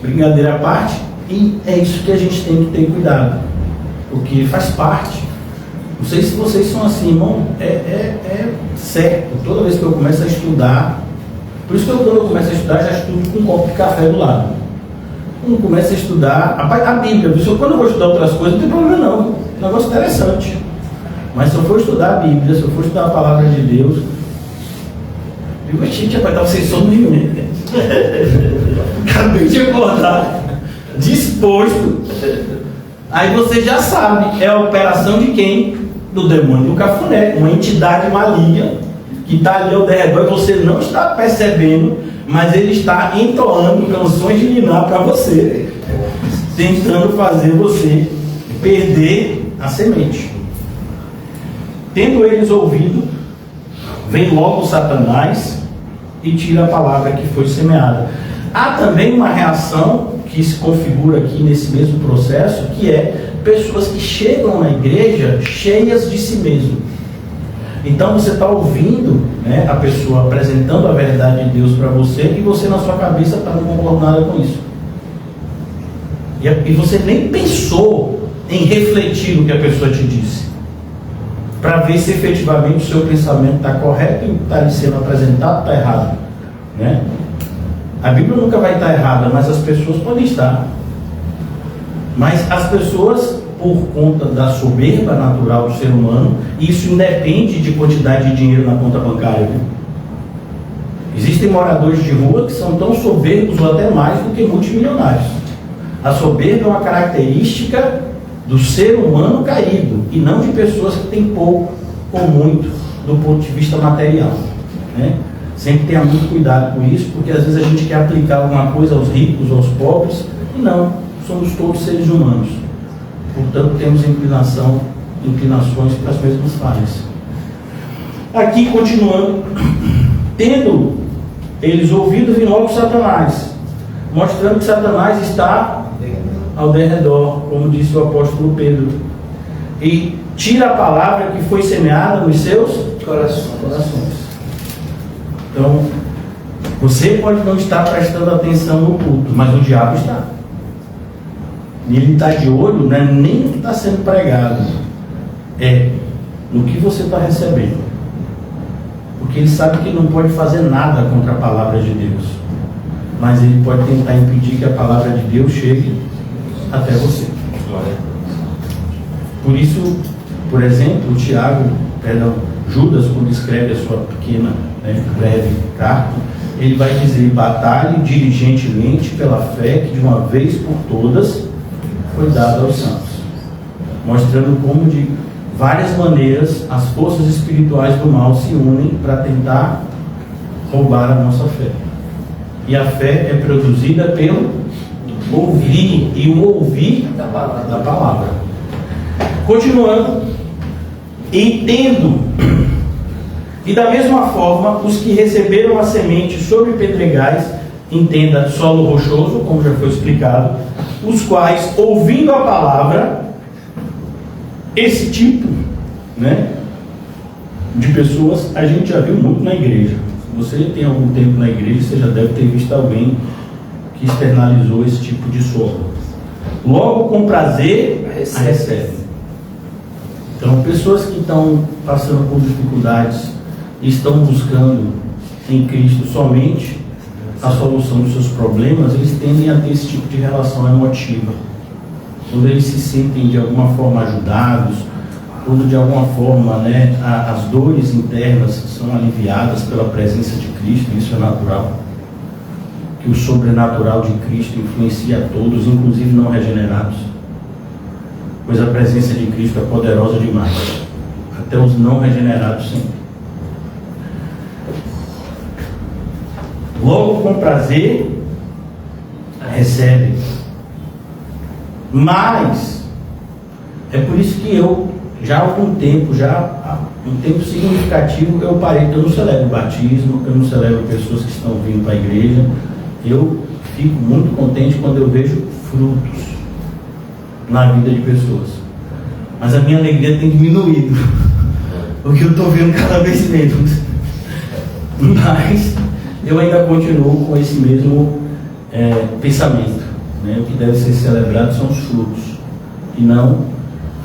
brincadeira à parte, e é isso que a gente tem que ter cuidado, porque faz parte. Não sei se vocês são assim, irmão, é certo. Toda vez que eu começo a estudar, por isso que quando eu começo a estudar, já estudo com um copo de café do lado. Quando começo a estudar a Bíblia, quando eu vou estudar outras coisas, não tem problema não, é um negócio interessante. Mas se eu for estudar a Bíblia, se eu for estudar a palavra de Deus, eu digo, gente, vai dar vocês sono nenhum, né? Acabei de acordar, disposto. Aí você já sabe, é a operação de quem? Do demônio do cafuné, uma entidade maligna que está ali ao redor e você não está percebendo, mas ele está entoando canções de ninar para você, tentando fazer você perder a semente. Tendo eles ouvido, vem logo Satanás e tira a palavra que foi semeada. Há também uma reação que se configura aqui nesse mesmo processo, que é pessoas que chegam na igreja cheias de si mesmo. Então você está ouvindo, né, a pessoa apresentando a verdade de Deus para você, e você na sua cabeça está não concordando nada com isso. E você nem pensou em refletir no que a pessoa te disse, para ver se efetivamente o seu pensamento está correto e está lhe sendo apresentado está errado, né? A Bíblia nunca vai estar errada, mas as pessoas podem estar. Mas as pessoas, por conta da soberba natural do ser humano, isso independe de quantidade de dinheiro na conta bancária, viu? Existem moradores de rua que são tão soberbos ou até mais do que multimilionários. A soberba é uma característica do ser humano caído, e não de pessoas que têm pouco ou muito do ponto de vista material, né? Sempre tenha muito cuidado com isso, porque às vezes a gente quer aplicar alguma coisa aos ricos, aos pobres, e não, somos todos seres humanos. Portanto, temos inclinações para as mesmas falhas. Aqui, continuando, tendo eles ouvido, vem logo Satanás, mostrando que Satanás está ao derredor, como disse o apóstolo Pedro, e tira a palavra que foi semeada nos seus corações. Então, você pode não estar prestando atenção no culto, mas o diabo está. E ele está de olho, não é nem no que está sendo pregado, é no que você está recebendo. Porque ele sabe que não pode fazer nada contra a palavra de Deus, mas ele pode tentar impedir que a palavra de Deus chegue até você. Por isso, por exemplo, Judas, quando escreve a sua pequena, breve carta, ele vai dizer: batalhe diligentemente pela fé que de uma vez por todas foi dada aos santos, mostrando como de várias maneiras as forças espirituais do mal se unem para tentar roubar a nossa fé. E a fé é produzida pelo ouvir, e o ouvir da palavra. Continuando, entendo. E da mesma forma, os que receberam a semente sobre pedregais, entenda, solo rochoso, como já foi explicado, os quais, ouvindo a palavra, esse tipo, né, de pessoas a gente já viu muito na igreja. Se você tem algum tempo na igreja, você já deve ter visto alguém que externalizou esse tipo de solo. Logo, com prazer, a recebe. Então, pessoas que estão passando por dificuldades e estão buscando em Cristo somente a solução dos seus problemas, eles tendem a ter esse tipo de relação emotiva. Quando eles se sentem de alguma forma ajudados, quando de alguma forma, né, as dores internas são aliviadas pela presença de Cristo, isso é natural. Que o sobrenatural de Cristo influencia a todos, inclusive não regenerados. Pois a presença de Cristo é poderosa demais, até os não regenerados sempre. Logo, com prazer, recebe. Mas é por isso que eu, já há algum tempo, um tempo significativo, eu parei. Eu não celebro batismo, eu não celebro pessoas que estão vindo para a igreja. Eu fico muito contente quando eu vejo frutos na vida de pessoas, mas a minha alegria tem diminuído, porque eu estou vendo cada vez menos. Mas eu ainda continuo com esse mesmo pensamento, né? O que deve ser celebrado são os frutos, e não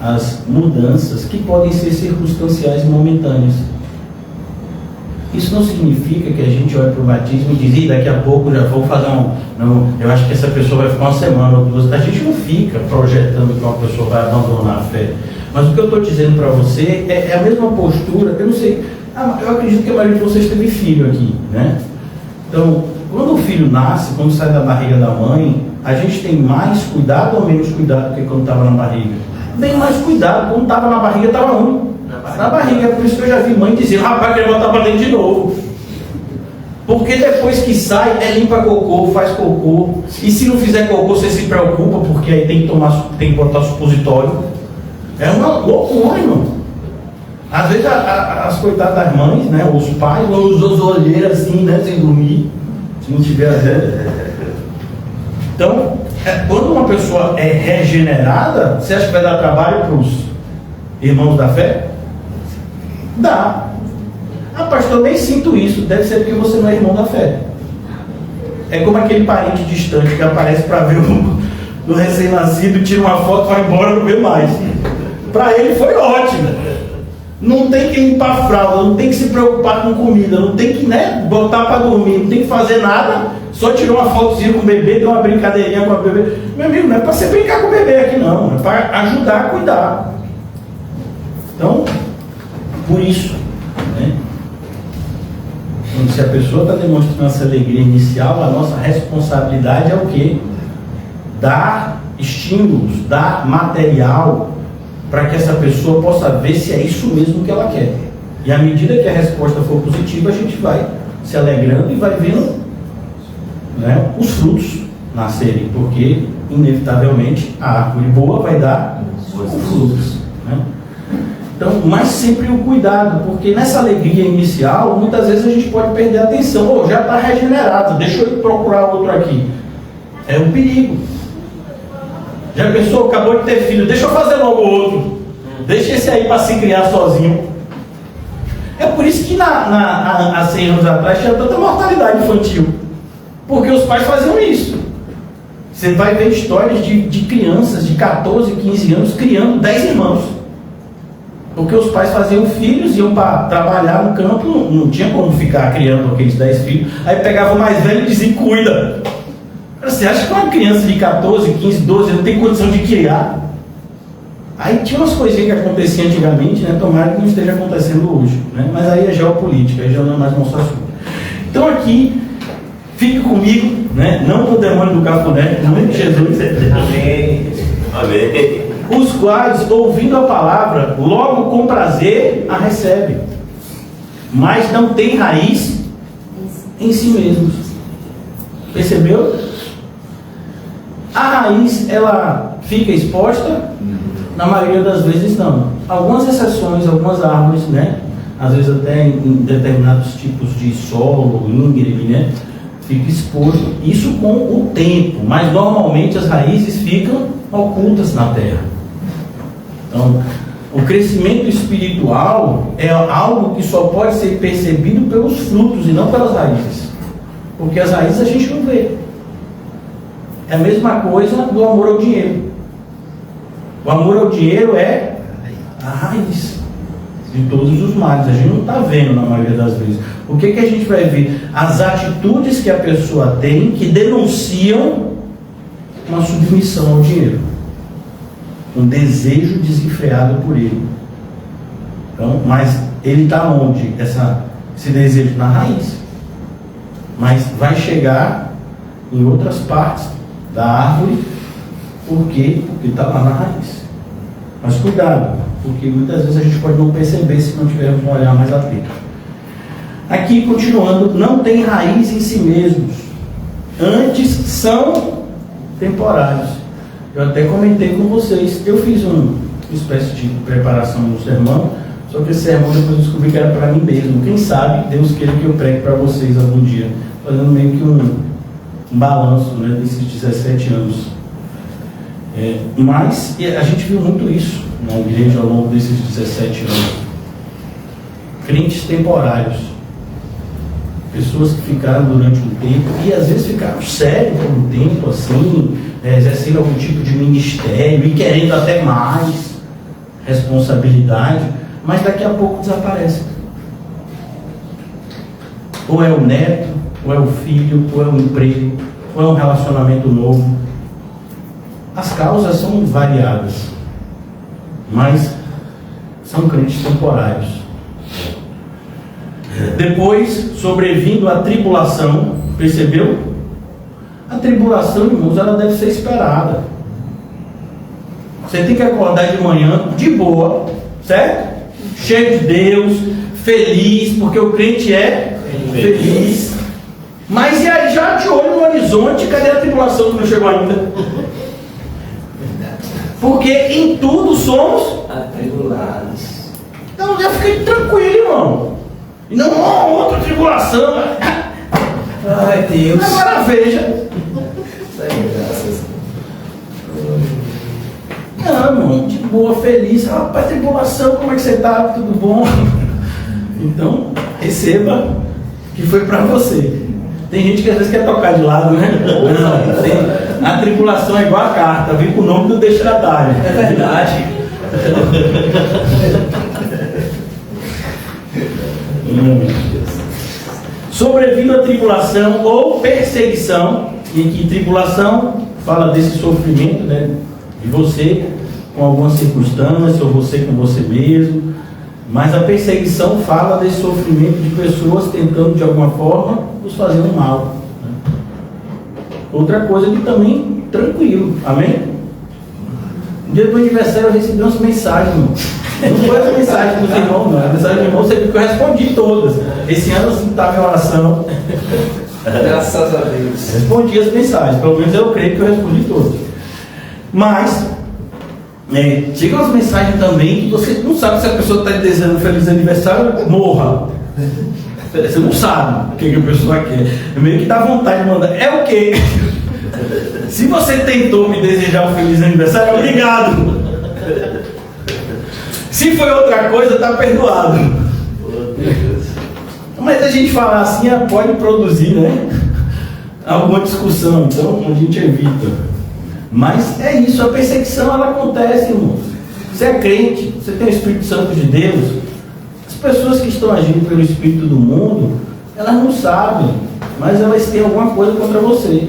as mudanças que podem ser circunstanciais e momentâneas. Isso não significa que a gente olha para o batismo e diz: daqui a pouco já vou fazer não, eu acho que essa pessoa vai ficar uma semana ou duas. A gente não fica projetando que uma pessoa vai abandonar a fé. Mas o que eu estou dizendo para você é a mesma postura. Eu não sei, eu acredito que a maioria de vocês teve filho aqui, né? Então, quando o filho nasce, quando sai da barriga da mãe, a gente tem mais cuidado ou menos cuidado do que quando estava na barriga? Bem mais cuidado. Quando estava na barriga, estava ruim. Na barriga. É por isso que eu já vi mãe dizer: rapaz, quer botar para dentro de novo. Porque depois que sai, limpa cocô, faz cocô. E se não fizer cocô, você se preocupa, porque aí tem que botar supositório. É uma loucura, irmão. Às vezes as coitadas das mães, né, os pais, vão usar olheiras assim, né, sem dormir, se não tiver. Então, quando uma pessoa é regenerada, você acha que vai dar trabalho para os irmãos da fé? Dá. Ah, pastor, eu nem sinto isso. Deve ser porque você não é irmão da fé. É como aquele parente distante que aparece para ver o recém-nascido, tira uma foto, vai embora, não vê mais. Para ele foi ótimo. Não tem que limpar fralda, não tem que se preocupar com comida, não tem que, né, botar para dormir, não tem que fazer nada, só tirou uma fotozinha com o bebê, deu uma brincadeirinha com o bebê. Meu amigo, não é para você brincar com o bebê aqui não, é para ajudar a cuidar. Então, por isso, né, se a pessoa está demonstrando essa alegria inicial, a nossa responsabilidade é o quê? Dar estímulos, dar material para que essa pessoa possa ver se é isso mesmo que ela quer. E à medida que a resposta for positiva, a gente vai se alegrando e vai vendo, né, os frutos nascerem, porque inevitavelmente a árvore boa vai dar frutos, né? Então, mas sempre o cuidado, porque nessa alegria inicial, muitas vezes a gente pode perder a atenção. Já está regenerado, deixa eu procurar outro aqui. É um perigo. Já pensou, acabou de ter filho, deixa eu fazer logo outro. Deixa esse aí para se criar sozinho. É por isso que há 100 anos atrás tinha tanta mortalidade infantil. Porque os pais faziam isso. Você vai ver histórias de crianças de 14, 15 anos criando 10 irmãos. Porque os pais faziam filhos, iam para trabalhar no campo, não tinha como ficar criando aqueles 10 filhos. Aí pegava o mais velho e dizia, cuida. Você acha que uma criança de 14, 15, 12 anos tem condição de criar? Aí tinha umas coisinhas que aconteciam antigamente, né? Tomara que não esteja acontecendo hoje, né? Mas aí é geopolítica, aí já não é mais nosso assunto. Então aqui, fique comigo, né? Não com o demônio do cafuné, em nome de Jesus. Amém. Amém. Os quais, ouvindo a palavra, logo com prazer a recebem, mas não tem raiz em si mesmos. Percebeu? A raiz, ela fica exposta? Na maioria das vezes não. Algumas exceções, algumas árvores, né? Às vezes até em determinados tipos de solo, íngreme, né? Fica exposto. Isso com o tempo, mas normalmente as raízes ficam ocultas na terra. Então, o crescimento espiritual é algo que só pode ser percebido pelos frutos e não pelas raízes. Porque as raízes a gente não vê. É a mesma coisa do amor ao dinheiro. O amor ao dinheiro é a raiz de todos os males. A gente não está vendo na maioria das vezes. O que a gente vai ver? As atitudes que a pessoa tem que denunciam uma submissão ao dinheiro. Um desejo desenfreado por ele. Então, mas ele está onde? Esse desejo na raiz. Mas vai chegar em outras partes da árvore. Por quê? Porque está lá na raiz. Mas cuidado, porque muitas vezes a gente pode não perceber se não tivermos um olhar mais atento. Aqui, continuando, não tem raiz em si mesmos. Antes são temporários. Eu até comentei com vocês. Eu fiz uma espécie de preparação no sermão, só que esse sermão depois eu descobri que era para mim mesmo. Quem sabe Deus queira que eu pregue para vocês algum dia, fazendo meio que um balanço, né, desses 17 anos. Mas a gente viu muito isso na igreja ao longo desses 17 anos. Crentes temporários. Pessoas que ficaram durante um tempo, e às vezes ficaram sérios por um tempo, assim, exercendo algum tipo de ministério, e querendo até mais responsabilidade, mas daqui a pouco desaparece. Ou é o neto, ou é o filho, ou é o emprego, ou é um relacionamento novo. As causas são variadas, mas são crentes temporários. Depois, sobrevindo a tribulação, percebeu? A tribulação, irmãos, ela deve ser esperada. Você tem que acordar de manhã de boa, certo? Cheio de Deus, feliz, porque o crente é feliz. Mas e aí, já de olho no horizonte, cadê a tribulação que não chegou ainda? Porque em tudo somos atribulados. Então já fiquei tranquilo, irmão. E não, outra tribulação. Ai, Deus. Agora veja. Não, irmão, de boa, feliz. Rapaz, tribulação, como é que você tá? Tudo bom? Então, receba que foi pra você. Tem gente que às vezes quer tocar de lado, né? Não, a tribulação é igual a carta, vem com o nome do destinatário. É verdade. Sobrevindo a tribulação ou perseguição, em que tribulação fala desse sofrimento, né, de você com alguma circunstância, ou você com você mesmo, mas a perseguição fala desse sofrimento de pessoas tentando de alguma forma nos fazer um mal. Né? Outra coisa que também, tranquilo, amém? No dia do aniversário eu recebi umas mensagens, irmão. Não foi as mensagens dos irmãos, não. A mensagem dos irmãos, você viu que eu respondi todas. Esse ano assim estava em oração. Graças a Deus. Respondi as mensagens, pelo menos eu creio que eu respondi todas. Mas, chegam as mensagens também que você não sabe se a pessoa está desejando um feliz aniversário, morra. Você não sabe o que a pessoa quer. É meio que dá vontade de mandar. É o quê? Se você tentou me desejar um feliz aniversário, obrigado. Se foi outra coisa, está perdoado. Mas a gente falar assim, pode produzir, né, alguma discussão, então a gente evita. Mas é isso, a perseguição ela acontece, irmão. Você é crente, você tem o Espírito Santo de Deus. As pessoas que estão agindo pelo Espírito do mundo, elas não sabem, mas elas têm alguma coisa contra você.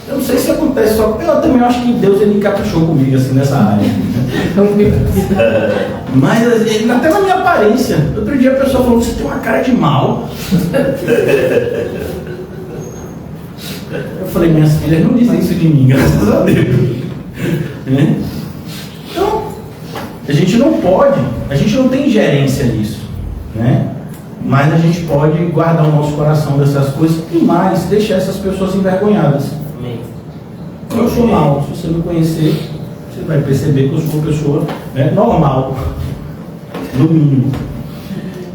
Eu não sei se acontece só. Eu também acho que Deus ele caprichou comigo assim nessa área. Mas até na minha aparência. Outro dia a pessoa falou: você tem uma cara de mal. Eu falei: minhas filhas não dizem isso de mim, graças a Deus. Então, a gente não pode, a gente não tem gerência nisso, né? Mas a gente pode guardar o nosso coração dessas coisas e mais, deixar essas pessoas envergonhadas. Eu sou mal, se você me conhecer, você vai perceber que eu sou uma pessoa, né, normal, no mínimo.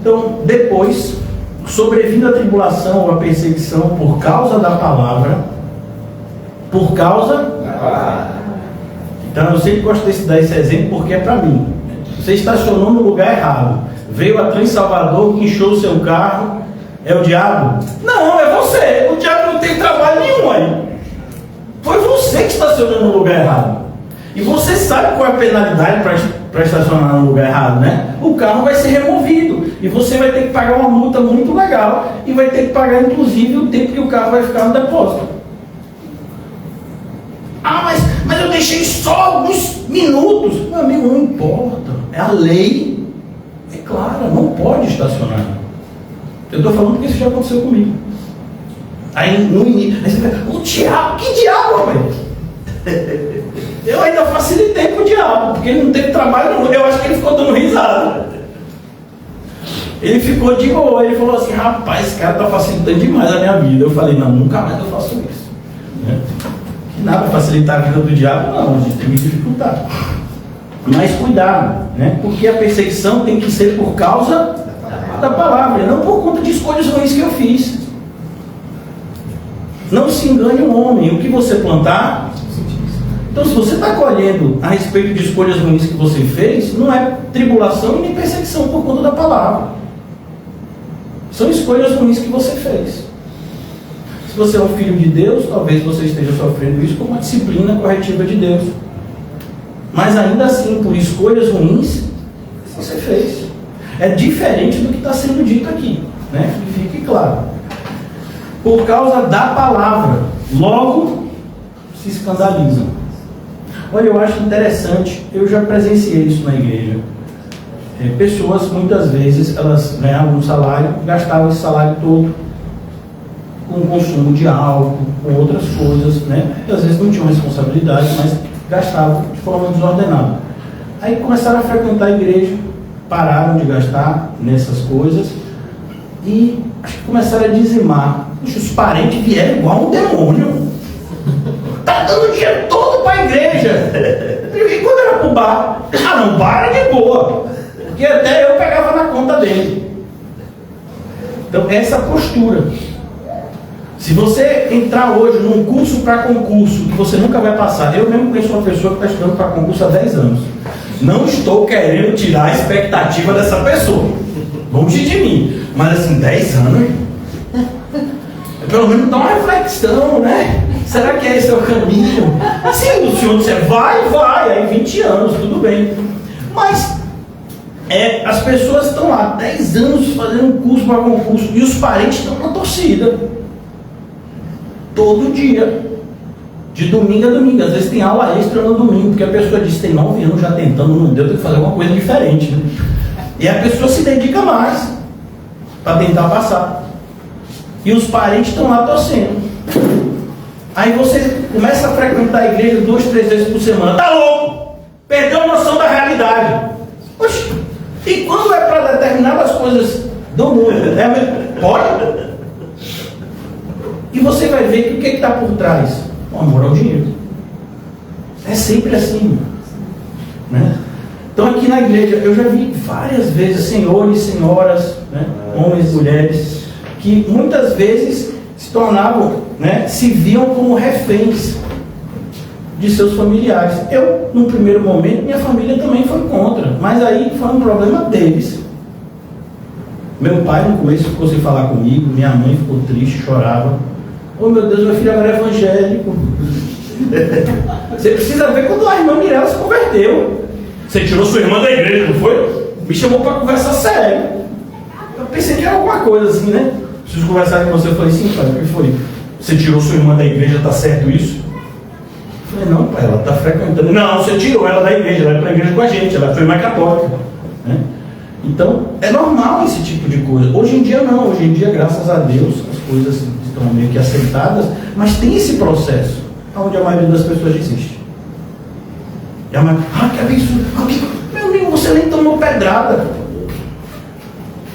Então, depois, sobrevindo a tribulação ou a perseguição por causa da palavra, por causa. Então, eu sempre gosto de dar esse exemplo porque é para mim. Você estacionou no lugar errado, veio a Trans Salvador, guinchou o seu carro, é o diabo? Não, é você. O diabo não tem trabalho nenhum aí. Foi você que estacionou no lugar errado. E você sabe qual é a penalidade para estacionar no lugar errado, né? O carro vai ser removido. E você vai ter que pagar uma multa muito legal. E vai ter que pagar, inclusive, o tempo que o carro vai ficar no depósito. Ah, mas eu deixei só alguns minutos. Meu amigo, não importa. É a lei. É clara, não pode estacionar. Eu estou falando porque isso já aconteceu comigo. Aí no início, aí você fala: o diabo, que diabo, rapaz? Eu ainda facilitei pro diabo, porque ele não teve trabalho nenhum. Eu acho que ele ficou dando risada. Ele ficou de boa, ele falou assim: rapaz, esse cara tá facilitando demais a minha vida. Eu falei: não, nunca mais eu faço isso, né? Que nada facilitar a vida do diabo, não, a gente tem que dificultar. Mas cuidado, né? Porque a perseguição tem que ser por causa da palavra, não por conta de escolhas ruins que eu fiz. Não se engane o homem, o que você plantar. Então, se você está colhendo a respeito de escolhas ruins que você fez, não é tribulação nem perseguição por conta da palavra. São escolhas ruins que você fez. Se você é um filho de Deus, talvez você esteja sofrendo isso como uma disciplina corretiva de Deus. Mas ainda assim, por escolhas ruins, você fez. É diferente do que está sendo dito aqui, né? Que fique claro. Por causa da palavra, logo se escandalizam. Olha, eu acho interessante, eu já presenciei isso na igreja. Pessoas, muitas vezes, elas ganhavam um salário, gastavam esse salário todo com o consumo de álcool, com outras coisas, né? Às vezes não tinham responsabilidade, mas gastavam de forma desordenada. Aí começaram a frequentar a igreja, pararam de gastar nessas coisas e acho que começaram a dizimar. Puxa, os parentes vieram igual um demônio. Tá dando o dinheiro todo para a igreja. E quando era pro bar? Ah, não, bar é de boa. Porque até eu pegava na conta dele. Então, essa postura. Se você entrar hoje num curso para concurso, que você nunca vai passar, eu mesmo conheço uma pessoa que está estudando para concurso há 10 anos. Não estou querendo tirar a expectativa dessa pessoa. Longe de mim. Mas assim, 10 anos, pelo menos dá uma reflexão, né? Será que esse é o caminho? Se o senhor disser vai, aí 20 anos, tudo bem. Mas as pessoas estão lá 10 anos fazendo um curso para concurso e os parentes estão na torcida. Todo dia. De domingo a domingo. Às vezes tem aula extra no domingo, porque a pessoa diz, tem 9 anos já tentando, não deu, tem que fazer alguma coisa diferente, né? E a pessoa se dedica mais para tentar passar. E os parentes estão lá torcendo. Aí você começa a frequentar a igreja 2, 3 vezes por semana. Tá louco! Perdeu a noção da realidade. Oxi! E quando é para determinadas coisas do mundo, pode? E você vai ver que o que está por trás? O amor ao dinheiro. É sempre assim, né? Então aqui na igreja eu já vi várias vezes senhores, senhoras, né? Homens, mulheres, que muitas vezes se tornavam, né? Se viam como reféns de seus familiares. Eu, num primeiro momento, minha família também foi contra, mas aí foi um problema deles. Meu pai no começo ficou sem falar comigo, minha mãe ficou triste, chorava. Oh meu Deus, meu filho agora é evangélico. Você precisa ver quando a irmã Mirella se converteu. Você tirou sua irmã da igreja, não foi? Me chamou para conversar sério. Eu pensei que era alguma coisa assim, né? Preciso conversar com você. Eu falei, sim, pai, o que foi? Você tirou sua irmã da igreja, tá certo isso? Eu falei, não, pai, ela está frequentando. Não, você tirou ela da igreja, ela é para a igreja com a gente, ela foi mais católica, né? Então, é normal esse tipo de coisa. Hoje em dia não, hoje em dia, graças a Deus, as coisas estão meio que aceitadas, mas tem esse processo, onde a maioria das pessoas desiste. E a maioria, que absurdo, meu amigo, você nem tomou pedrada,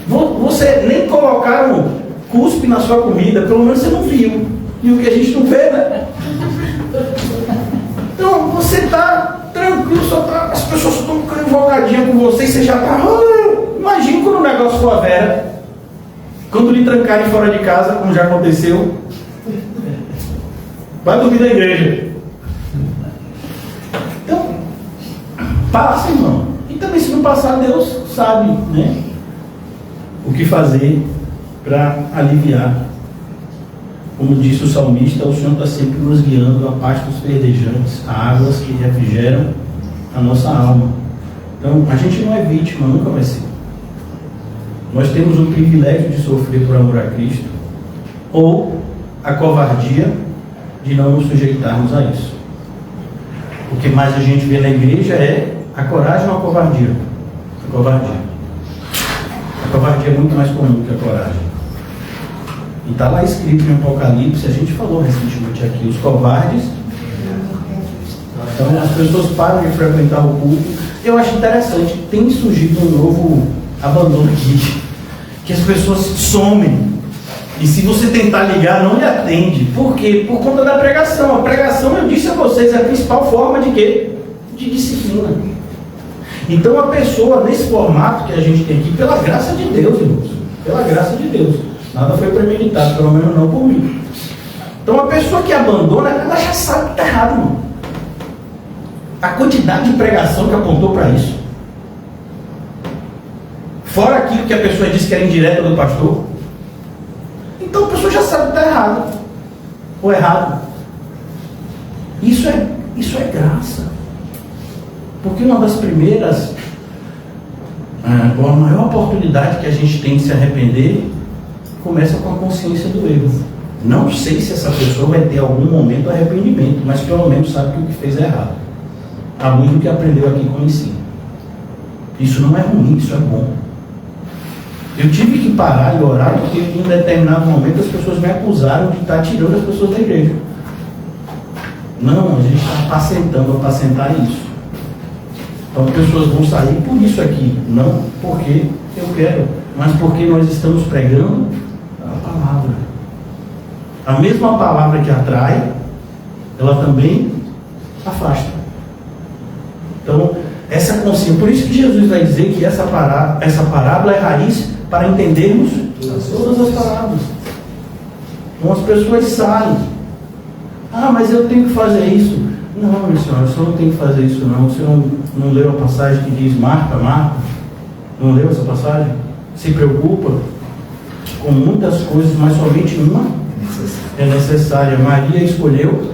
você nem colocaram cuspe na sua comida, pelo menos você não viu, e o que a gente não vê, né? Então, você está tranquilo, as pessoas estão ficando invocadinhas com você, e você já está, imagina quando o negócio for a vera. Quando lhe trancarem fora de casa, como já aconteceu, vai dormir na igreja. Então, passa, irmão. E também, se não passar, Deus sabe, né, o que fazer para aliviar. Como disse o salmista, o Senhor está sempre nos guiando a pastos verdejantes, a águas que refrigeram a nossa alma. Então, a gente não é vítima, nunca vai ser. Nós temos o privilégio de sofrer por amor a Cristo, ou a covardia de não nos sujeitarmos a isso. O que mais a gente vê na igreja é a coragem ou a covardia? A covardia. A covardia é muito mais comum que a coragem. E está lá escrito em Apocalipse, a gente falou recentemente aqui, os covardes. Então as pessoas param de frequentar o culto. Eu acho interessante, tem surgido um novo abandono aqui, que as pessoas somem, e se você tentar ligar, não lhe atende. Por quê? Por conta da pregação. A pregação, eu disse a vocês, é a principal forma de quê? De disciplina. Então a pessoa, nesse formato que a gente tem aqui, pela graça de Deus, irmãos, pela graça de Deus, nada foi premeditado, pelo menos não por mim. Então a pessoa que abandona, ela já sabe que está errado, irmão. A quantidade de pregação que apontou para isso, fora aquilo que a pessoa disse que era indireta do pastor, então a pessoa já sabe que está errado, ou errado. Isso é graça. Porque uma das primeiras, a maior oportunidade que a gente tem de se arrepender, começa com a consciência do erro. Não sei se essa pessoa vai ter algum momento de arrependimento, mas pelo menos sabe que o que fez é errado. A luz do que aprendeu aqui com o ensino. Isso não é ruim, isso é bom. Eu tive que parar e orar porque em um determinado momento as pessoas me acusaram de estar tirando as pessoas da igreja. Não, a gente está apacentando, apacentar isso. Então as pessoas vão sair por isso aqui, não porque eu quero, mas porque nós estamos pregando a palavra. A mesma palavra que atrai, ela também afasta. Então, essa consciência, por isso que Jesus vai dizer que essa parábola é raiz para entendermos todas as parábolas. Então as pessoas saem. Ah, mas eu tenho que fazer isso. Não, minha senhora, o senhor não tem que fazer isso não. O senhor não leu a passagem que diz Marta? Não leu essa passagem? Se preocupa com muitas coisas, mas somente uma é necessária. Maria escolheu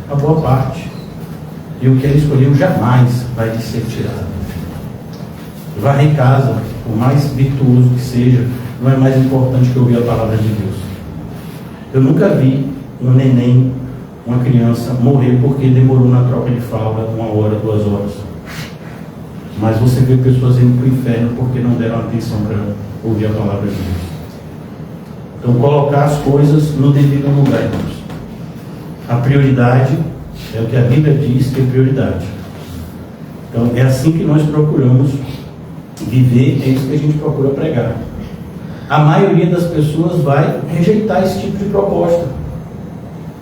a boa parte. E o que ela escolheu jamais vai lhe ser tirado. Varrer em casa, por mais virtuoso que seja, não é mais importante que ouvir a palavra de Deus. Eu nunca vi um neném, uma criança, morrer porque demorou na troca de fralda 1 hora, 2 horas. Mas você vê pessoas indo para o inferno porque não deram atenção para ouvir a palavra de Deus. Então, colocar as coisas no devido lugar, irmãos. A prioridade é o que a Bíblia diz que é prioridade. Então, é assim que nós procuramos viver, é isso que a gente procura pregar. A maioria das pessoas vai rejeitar esse tipo de proposta.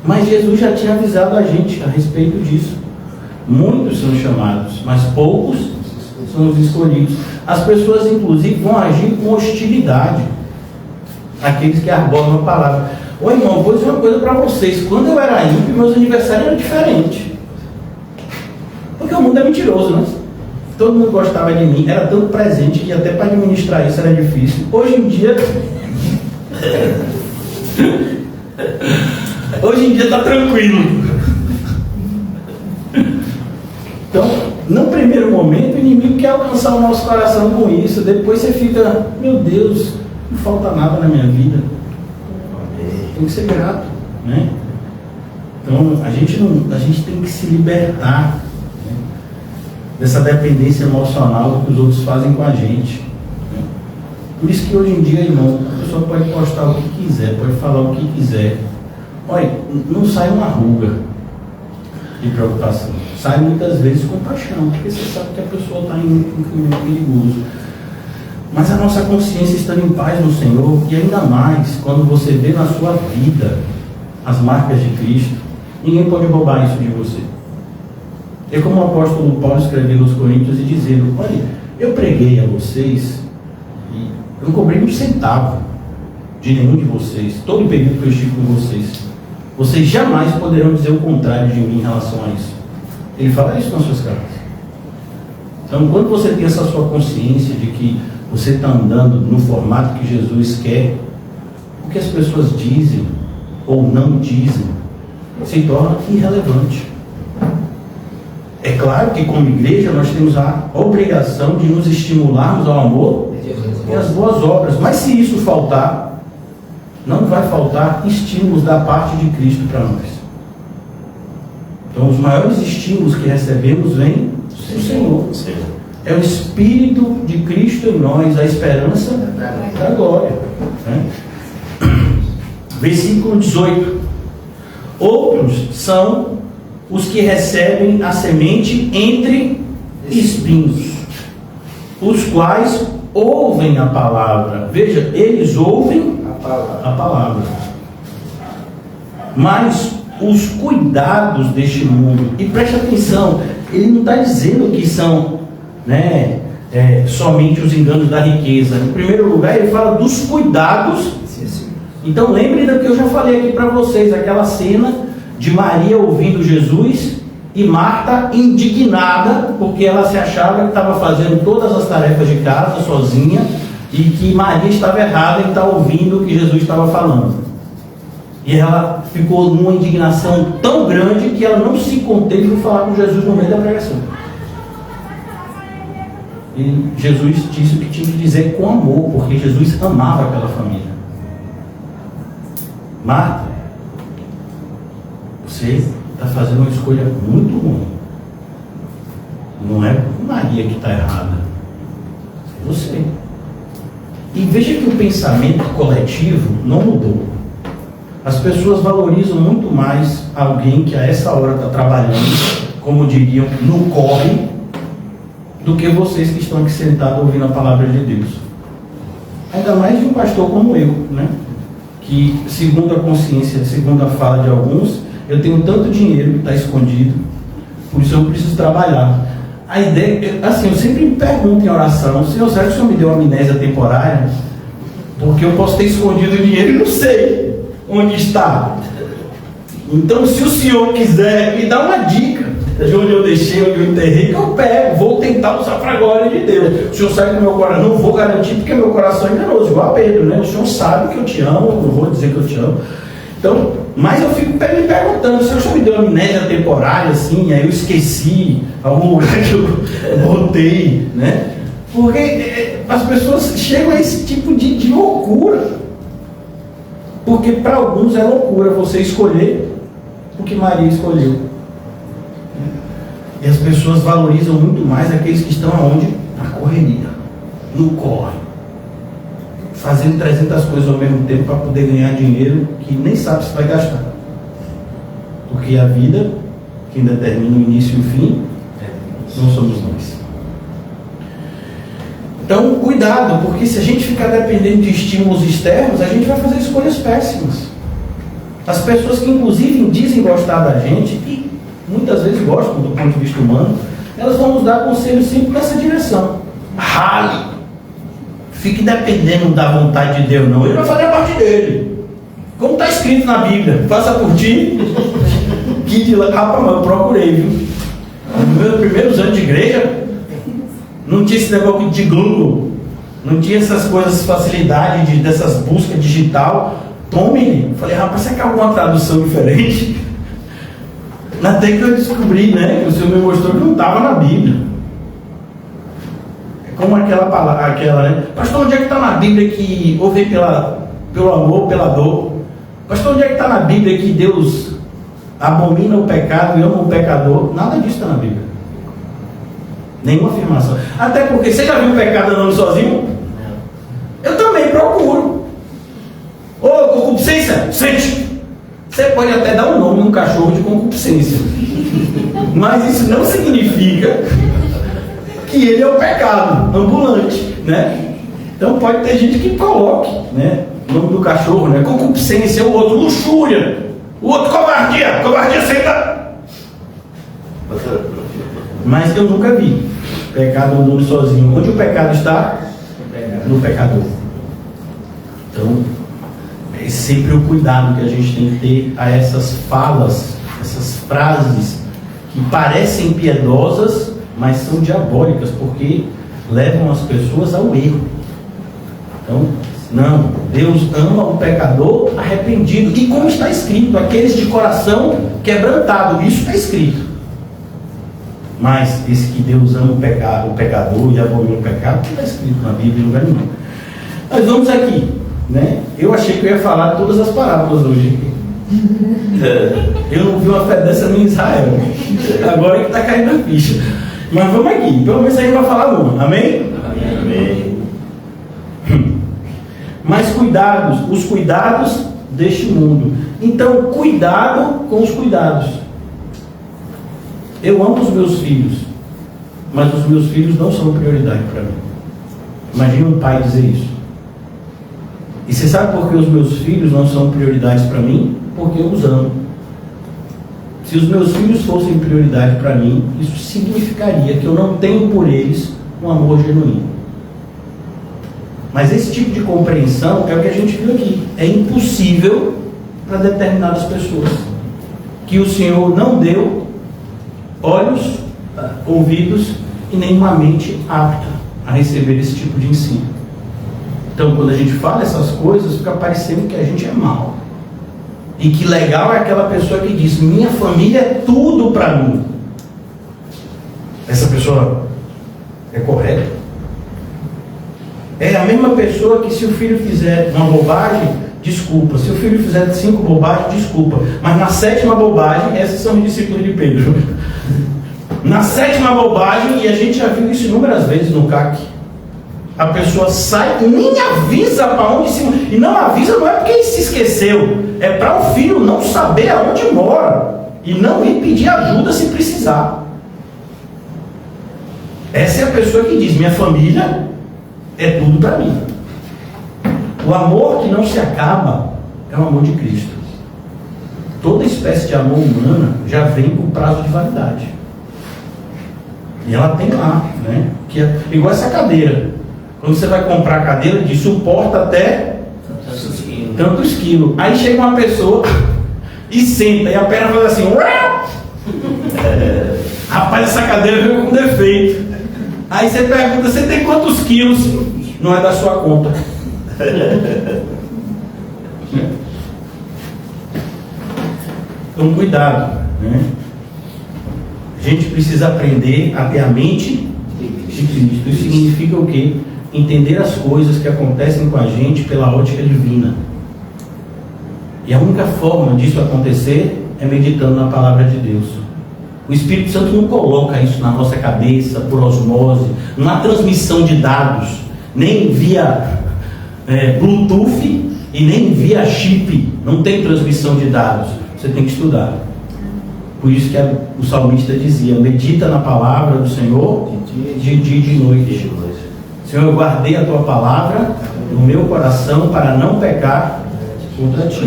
Mas Jesus já tinha avisado a gente a respeito disso. Muitos são chamados, mas poucos são os escolhidos. As pessoas, inclusive, vão agir com hostilidade. Aqueles que arbolam a palavra. Ô irmão, vou dizer uma coisa para vocês. Quando eu era ímpio, meus aniversários eram diferentes. Porque o mundo é mentiroso, né? Todo mundo gostava de mim, era tanto presente que até para administrar isso era difícil. Hoje em dia está tranquilo. Então, no primeiro momento, o inimigo quer alcançar o nosso coração com isso. Depois você fica, meu Deus, não falta nada na minha vida. Tem que ser grato, né? Então, a gente tem que se libertar, né, dessa dependência emocional do que os outros fazem com a gente, né? Por isso que hoje em dia, irmão, a pessoa pode postar o que quiser, pode falar o que quiser. Olha, não sai uma ruga de preocupação. Sai muitas vezes com paixão, porque você sabe que a pessoa está em um caminho perigoso. Mas a nossa consciência estando em paz no Senhor, e ainda mais quando você vê na sua vida as marcas de Cristo, ninguém pode roubar isso de você. É como o apóstolo Paulo escreveu aos Coríntios e dizendo: olha, eu preguei a vocês e eu não cobrei um centavo de nenhum de vocês, todo o período que eu estive com vocês. Vocês jamais poderão dizer o contrário de mim em relação a isso. Ele fala isso nas suas cartas. Então, quando você tem essa sua consciência de que você está andando no formato que Jesus quer, o que as pessoas dizem ou não dizem se torna irrelevante. É claro que, como igreja, nós temos a obrigação de nos estimularmos ao amor e às boas obras, mas se isso faltar, não vai faltar estímulos da parte de Cristo para nós. Então, os maiores estímulos que recebemos vêm do Senhor. É o Espírito de Cristo em nós, a esperança da glória, né? Versículo 18. Outros são os que recebem a semente entre espinhos, os quais ouvem a palavra. Veja, eles ouvem a palavra. Mas os cuidados deste mundo, e preste atenção, ele não está dizendo que são, né, somente os enganos da riqueza. Em primeiro lugar, ele fala dos cuidados. Então lembre do que eu já falei aqui para vocês, aquela cena de Maria ouvindo Jesus e Marta indignada porque ela se achava que estava fazendo todas as tarefas de casa sozinha e que Maria estava errada em estar ouvindo o que Jesus estava falando. E ela ficou numa indignação tão grande que ela não se conteve de falar com Jesus no meio da pregação. E Jesus disse o que tinha que dizer com amor, porque Jesus amava aquela família. Marta, você está fazendo uma escolha muito ruim. Não é Maria que está errada, é você. E veja que o pensamento coletivo não mudou. As pessoas valorizam muito mais alguém que a essa hora está trabalhando, como diriam, no corre, do que vocês que estão aqui sentados ouvindo a palavra de Deus. Ainda mais de um pastor como eu, né? Que, segundo a consciência, segundo a fala de alguns, eu tenho tanto dinheiro que está escondido, por isso eu preciso trabalhar. A ideia, assim, eu sempre me pergunto em oração: Senhor, será que o Senhor me deu amnésia temporária? Porque eu posso ter escondido o dinheiro e não sei onde está. Então, se o Senhor quiser me dar uma dica de onde eu deixei, onde eu enterrei, que eu pego, vou tentar usar para a glória de Deus. O Senhor sabe que o meu coração, não vou garantir porque meu coração é enganoso, igual a Pedro, né? O Senhor sabe que eu te amo, não vou dizer que eu te amo. Então, mas eu fico me perguntando: se o Senhor me deu amnésia temporária, assim, aí eu esqueci algum lugar que eu botei, né? Porque as pessoas chegam a esse tipo de loucura. Porque para alguns é loucura você escolher o que Maria escolheu. E as pessoas valorizam muito mais aqueles que estão aonde? Na correria, no corre, fazendo 300 coisas ao mesmo tempo para poder ganhar dinheiro que nem sabe se vai gastar. Porque a vida, quem determina o início e o fim, não somos nós. Então, cuidado, porque se a gente ficar dependendo de estímulos externos, a gente vai fazer escolhas péssimas. As pessoas que inclusive dizem gostar da gente, e muitas vezes gostam do ponto de vista humano, elas vão nos dar conselhos sempre nessa direção. Rale. Fique dependendo da vontade de Deus, não. Ele vai fazer a parte dele. Como está escrito na Bíblia: faça por ti. Que de lá, rapaz, eu procurei, viu? Nos meus primeiros anos de igreja, não tinha esse negócio de Google, não tinha essas coisas, facilidade dessas buscas digital. Tome-lhe. Falei: rapaz, você quer alguma tradução diferente? Até que eu descobri, né, que o Senhor me mostrou que não estava na Bíblia. É como aquela palavra, né? Pastor, onde é que está na Bíblia que houve pelo amor, pela dor? Pastor, onde é que está na Bíblia que Deus abomina o pecado e ama o pecador? Nada disso está na Bíblia. Nenhuma afirmação. Até porque, você já viu o pecado andando sozinho? Eu também procuro. Ô, concupiscência, sente. Você pode até dar um nome num cachorro de concupiscência, mas isso não significa que ele é o pecado ambulante, né? Então pode ter gente que coloque, né, o nome do cachorro, né, concupiscência, o outro luxúria, o outro covardia, covardia senta. Mas eu nunca vi pecado andando sozinho. Onde o pecado está? No pecador. Então, é sempre o cuidado que a gente tem que ter a essas falas, essas frases que parecem piedosas, mas são diabólicas, porque levam as pessoas ao erro. Então, não, Deus ama o pecador arrependido, e como está escrito, aqueles de coração quebrantado, isso está escrito. Mas esse que Deus ama o pecador e abomina o pecado, não está escrito na Bíblia em lugar nenhum. Nós vamos aqui, né? Eu achei que eu ia falar todas as parábolas hoje. Eu não vi uma fé dessa nem em Israel. Agora é que está caindo a ficha. Mas vamos aqui, pelo menos a gente vai falar uma. Amém? Amém. Mas cuidados, os cuidados deste mundo. Então, cuidado com os cuidados. Eu amo os meus filhos, mas os meus filhos não são prioridade para mim. Imagina um pai dizer isso. E você sabe por que os meus filhos não são prioridades para mim? Porque eu os amo. Se os meus filhos fossem prioridade para mim, isso significaria que eu não tenho por eles um amor genuíno. Mas esse tipo de compreensão é o que a gente viu aqui. É impossível para determinadas pessoas. Que o Senhor não deu olhos, ouvidos e nenhuma mente apta a receber esse tipo de ensino. Então, quando a gente fala essas coisas, fica parecendo que a gente é mau. E que legal é aquela pessoa que diz: minha família é tudo para mim. Essa pessoa é correta? É a mesma pessoa que, se o filho fizer uma bobagem, desculpa. Se o filho fizer 5 bobagens, desculpa. Mas na 7ª bobagem, esses são os discípulos de Pedro. Na 7ª bobagem, e a gente já viu isso inúmeras vezes no CAC, a pessoa sai, nem avisa para onde se... E não avisa não é porque ele se esqueceu, é para o filho não saber aonde mora e não ir pedir ajuda se precisar. Essa é a pessoa que diz: minha família é tudo para mim. O amor que não se acaba é o amor de Cristo. Toda espécie de amor humana já vem com prazo de validade. E ela tem lá, né? Que é igual essa cadeira. Quando você vai comprar a cadeira, diz suporta até tantos quilos. Aí chega uma pessoa e senta, e a perna faz assim. Rapaz, essa cadeira veio com defeito. Aí você pergunta, você tem quantos quilos? Não é da sua conta. Então, cuidado, né? A gente precisa aprender a ter a mente de Cristo. Isso significa o quê? Entender as coisas que acontecem com a gente pela ótica divina. E a única forma disso acontecer é meditando na palavra de Deus. O Espírito Santo não coloca isso na nossa cabeça por osmose, não há transmissão de dados, nem via Bluetooth e nem via chip. Não tem transmissão de dados. Você tem que estudar. Por isso que o salmista dizia: medita na palavra do Senhor de dia e de noite. Senhor, eu guardei a tua palavra no meu coração para não pecar contra ti.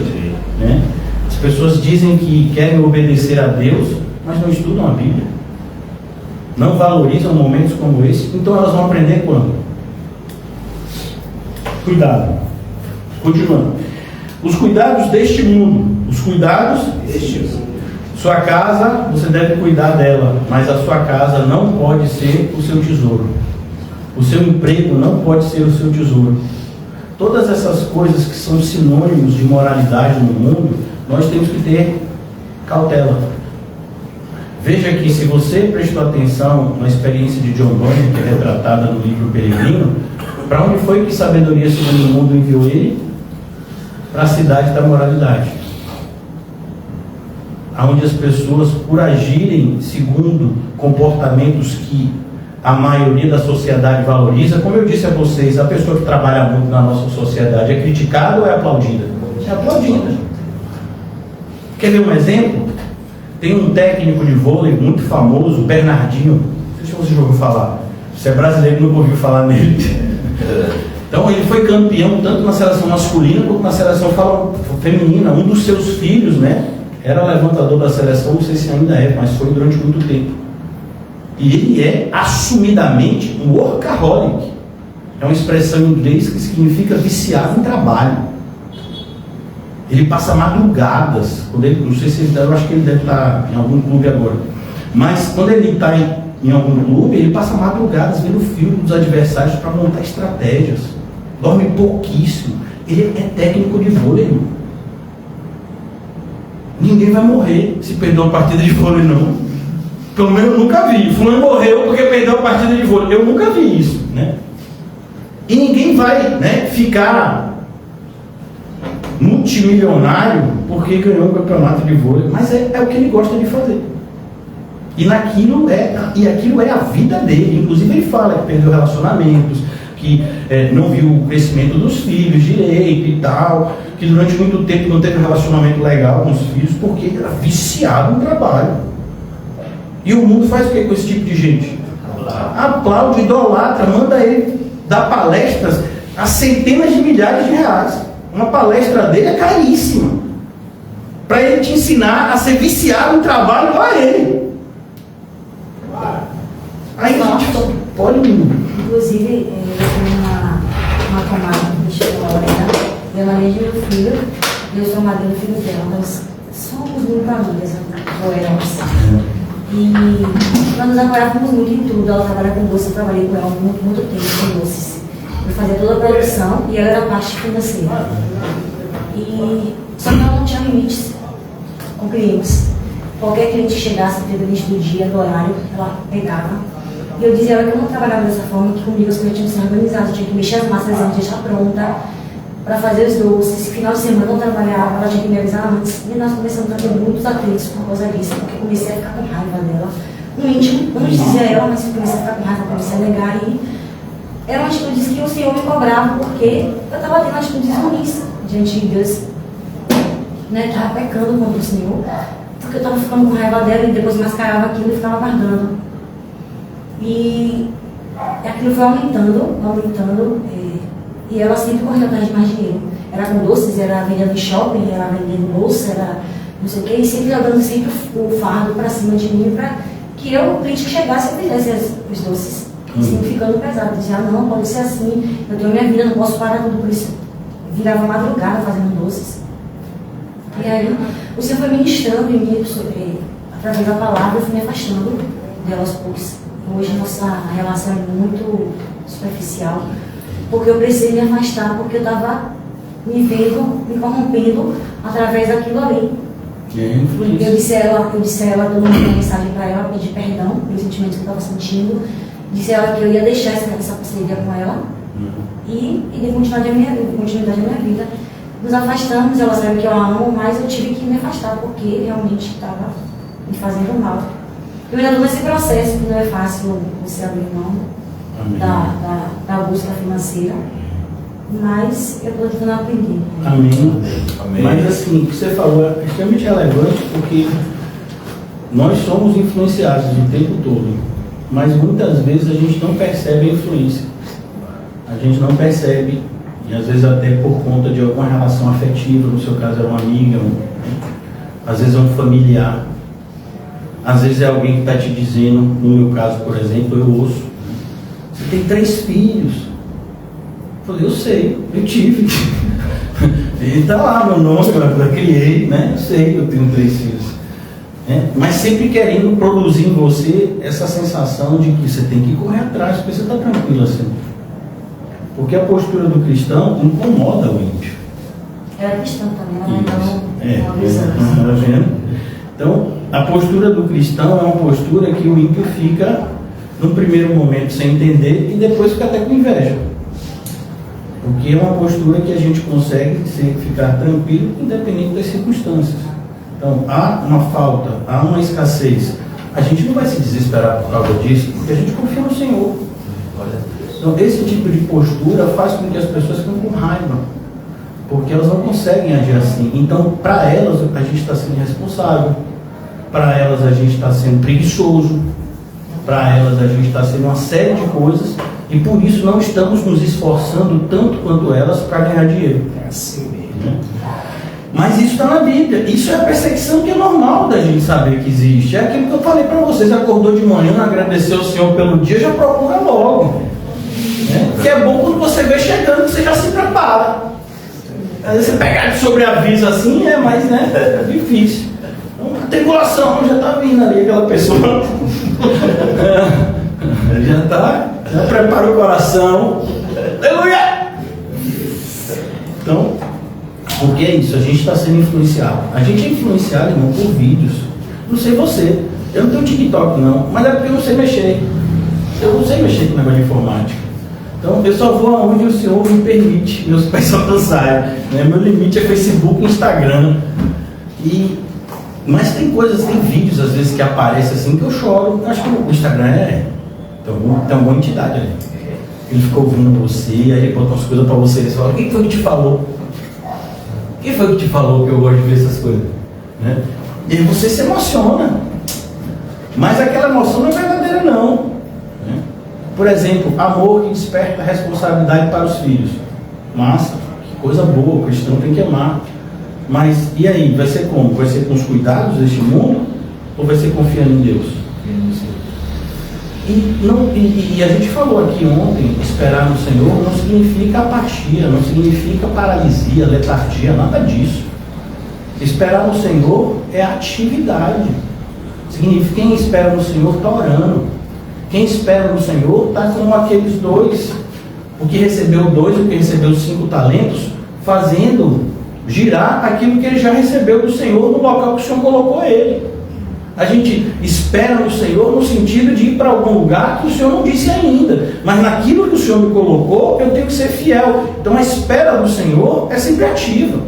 Né? As pessoas dizem que querem obedecer a Deus, mas não estudam a Bíblia, não valorizam momentos como esse. Então elas vão aprender quando? Cuidado. Continuando. Os cuidados deste mundo. Os cuidados deste mundo. Sua casa, você deve cuidar dela, mas a sua casa não pode ser o seu tesouro. O seu emprego não pode ser o seu tesouro. Todas essas coisas que são sinônimos de moralidade no mundo, nós temos que ter cautela. Veja que, se você prestou atenção na experiência de John Bunyan, que é retratada no livro Peregrino, para onde foi que Sabedoria Segundo o Mundo enviou ele? Para a cidade da moralidade, onde as pessoas, por agirem segundo comportamentos que a maioria da sociedade valoriza, como eu disse a vocês, a pessoa que trabalha muito na nossa sociedade é criticada ou é aplaudida? É aplaudida. Quer ver um exemplo? Tem um técnico de vôlei muito famoso, Bernardinho. Não sei se você já ouviu falar. Se é brasileiro, nunca ouviu falar nele. Então, ele foi campeão tanto na seleção masculina quanto na seleção feminina. Um dos seus filhos, né, era levantador da seleção, não sei se ainda é, mas foi durante muito tempo. E ele é assumidamente um workaholic. É uma expressão em inglês que significa viciado em trabalho. Ele passa madrugadas. Quando ele, não sei se ele, eu acho que ele deve estar em algum clube agora. Mas quando ele está em algum clube, ele passa madrugadas vendo o filme dos adversários para montar estratégias. Dorme pouquíssimo. Ele é técnico de vôlei, irmão. Ninguém vai morrer se perder uma partida de vôlei, não. Pelo menos eu nunca vi. Fulano morreu porque perdeu a partida de vôlei. Eu nunca vi isso, né? E ninguém vai, né, ficar multimilionário porque ganhou um campeonato de vôlei. Mas é o que ele gosta de fazer. E aquilo é a vida dele. Inclusive ele fala que perdeu relacionamentos, que não viu o crescimento dos filhos direito e tal, que durante muito tempo não teve um relacionamento legal com os filhos porque ele era viciado no trabalho. E o mundo faz o que com esse tipo de gente? Aplaude, idolatra, manda ele dar palestras a centenas de milhares de reais. Uma palestra dele é caríssima, para ele te ensinar a ser viciado no trabalho igual a ele. Aí a gente pode... Inclusive, eu tenho uma comadre que chegou agora, e ela é de meu filho, e eu sou madrinha do filho dela. Nós somos muito amigas, ou éramos. E nós nos apoiávamos muito em tudo. Ela trabalha com doce, eu trabalhei com ela muito tempo com doces. Eu fazia toda a produção e ela era a parte financeira. E só que ela não tinha limites com clientes. Qualquer cliente chegasse independente do dia, do horário, ela pegava. E eu dizia a ela que eu não trabalhava dessa forma, que comigo as coisas tinham que ser organizadas, eu tinha que mexer as massas antes de deixar pronta, para fazer os doces. Final de semana eu não trabalhava, ela tinha que me avisar antes. E nós começamos a ter muitos atritos por causa disso, porque eu comecei a ficar com raiva dela. No íntimo, eu não dizia ela, mas eu comecei a ficar com raiva, comecei a negar. E eram atitudes que o Senhor me cobrava, porque eu estava tendo atitudes ruins diante de Deus. Né? Estava pecando contra o Senhor, porque eu estava ficando com raiva dela e depois mascarava aquilo e ficava guardando. E aquilo foi aumentando. E ela sempre correu atrás de mais dinheiro. Era com doces, era vendendo em shopping, era vendendo bolsa, era não sei o quê, e sempre jogando sempre o fardo para cima de mim, para que eu, o cliente chegasse, eu fizesse os doces. Sempre ficando pesado. Dizia, não, pode ser assim, eu tenho minha vida, não posso parar tudo por isso. Virava madrugada fazendo doces. E aí, o Senhor foi ministrando em mim, através da palavra, eu fui me afastando dela aos poucos. Hoje nossa relação é muito superficial, porque eu precisei me afastar, porque eu estava me vendo, me corrompendo através daquilo ali. Eu disse a ela, eu mandei uma mensagem para ela, pedi perdão pelos sentimentos que eu estava sentindo, disse a ela que eu ia deixar essa parceria com ela e dei continuidade à minha vida. Nos afastamos, ela sabe que eu a amo, mas eu tive que me afastar, porque realmente estava me fazendo mal. Eu ainda estou nesse processo, que não é fácil você abrir mão da busca financeira, mas eu estou tentando aprender. Amém. Mas assim, o que você falou é extremamente relevante, porque nós somos influenciados o tempo todo, mas muitas vezes a gente não percebe a influência. A gente não percebe, e às vezes até por conta de alguma relação afetiva, no seu caso é uma amiga, às vezes é um familiar. Às vezes é alguém que está te dizendo, no meu caso, por exemplo, eu ouço, você tem 3 filhos. Eu falei, eu sei, eu tive. Ele está lá, meu nome, eu criei, né? Eu sei que eu tenho 3 filhos. Mas sempre querendo produzir em você essa sensação de que você tem que correr atrás, porque você está tranquilo assim. Porque a postura do cristão incomoda o ímpio. Era cristã também, não tá vendo? Então, a postura do cristão é uma postura que o ímpio fica, num primeiro momento, sem entender e depois fica até com inveja. Porque é uma postura que a gente consegue ficar tranquilo, independente das circunstâncias. Então, há uma falta, há uma escassez. A gente não vai se desesperar por causa disso, porque a gente confia no Senhor. Então, esse tipo de postura faz com que as pessoas fiquem com raiva, porque elas não conseguem agir assim. Então, para elas, a gente está sendo irresponsável, para elas, a gente está sendo preguiçoso, para elas, a gente está sendo uma série de coisas, e por isso não estamos nos esforçando tanto quanto elas para ganhar dinheiro. É assim mesmo. Mas isso está na Bíblia. Isso é a perseguição que é normal da gente saber que existe. É aquilo que eu falei para vocês. Acordou de manhã, não agradeceu ao Senhor pelo dia, já procura logo. Que é bom quando você vê chegando, você já se prepara. Às vezes você pegar de sobreaviso assim, mas é difícil. Então, a tribulação já está vindo ali, aquela pessoa já prepara o coração. Aleluia! Então, porque é isso, a gente está sendo influenciado. A gente é influenciado, irmão, por vídeos. Não sei você, eu não tenho TikTok não, mas é porque eu não sei mexer. Eu não sei mexer com negócio de informática. Então, eu só vou aonde o Senhor me permite, meus pés só alcançarem. Meu limite é Facebook e Instagram. Mas tem coisas, tem vídeos às vezes que aparecem assim que eu choro. Eu acho que o Instagram tem uma entidade ali. Ele fica ouvindo você, aí ele bota umas coisas pra você e fala, quem foi que te falou? Quem foi que te falou que eu gosto de ver essas coisas? E aí você se emociona. Mas aquela emoção não é verdadeira não. Por exemplo, amor que desperta responsabilidade para os filhos. Massa, que coisa boa, o cristão tem que amar. Mas e aí, vai ser como? Vai ser com os cuidados deste mundo? Ou vai ser confiando em Deus? E a gente falou aqui ontem, esperar no Senhor não significa apatia, não significa paralisia, letargia, nada disso. Esperar no Senhor é atividade. Significa quem espera no Senhor está orando. Quem espera no Senhor está como aqueles 2, o que recebeu 2, o que recebeu 5 talentos, fazendo girar aquilo que ele já recebeu do Senhor no local que o Senhor colocou ele. A gente espera no Senhor no sentido de ir para algum lugar que o Senhor não disse ainda, mas naquilo que o Senhor me colocou, eu tenho que ser fiel. Então a espera do Senhor é sempre ativa.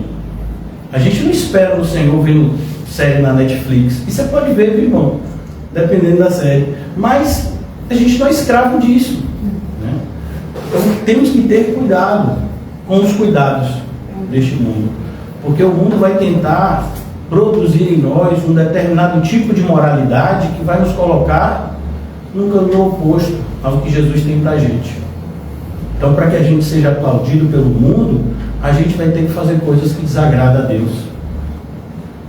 A gente não espera no Senhor vendo série na Netflix. E você pode ver, viu, irmão? Dependendo da série. Mas a gente não é escravo disso. Então temos que ter cuidado com os cuidados deste mundo. Porque o mundo vai tentar produzir em nós um determinado tipo de moralidade que vai nos colocar num caminho oposto ao que Jesus tem para a gente. Então, para que a gente seja aplaudido pelo mundo, a gente vai ter que fazer coisas que desagradam a Deus.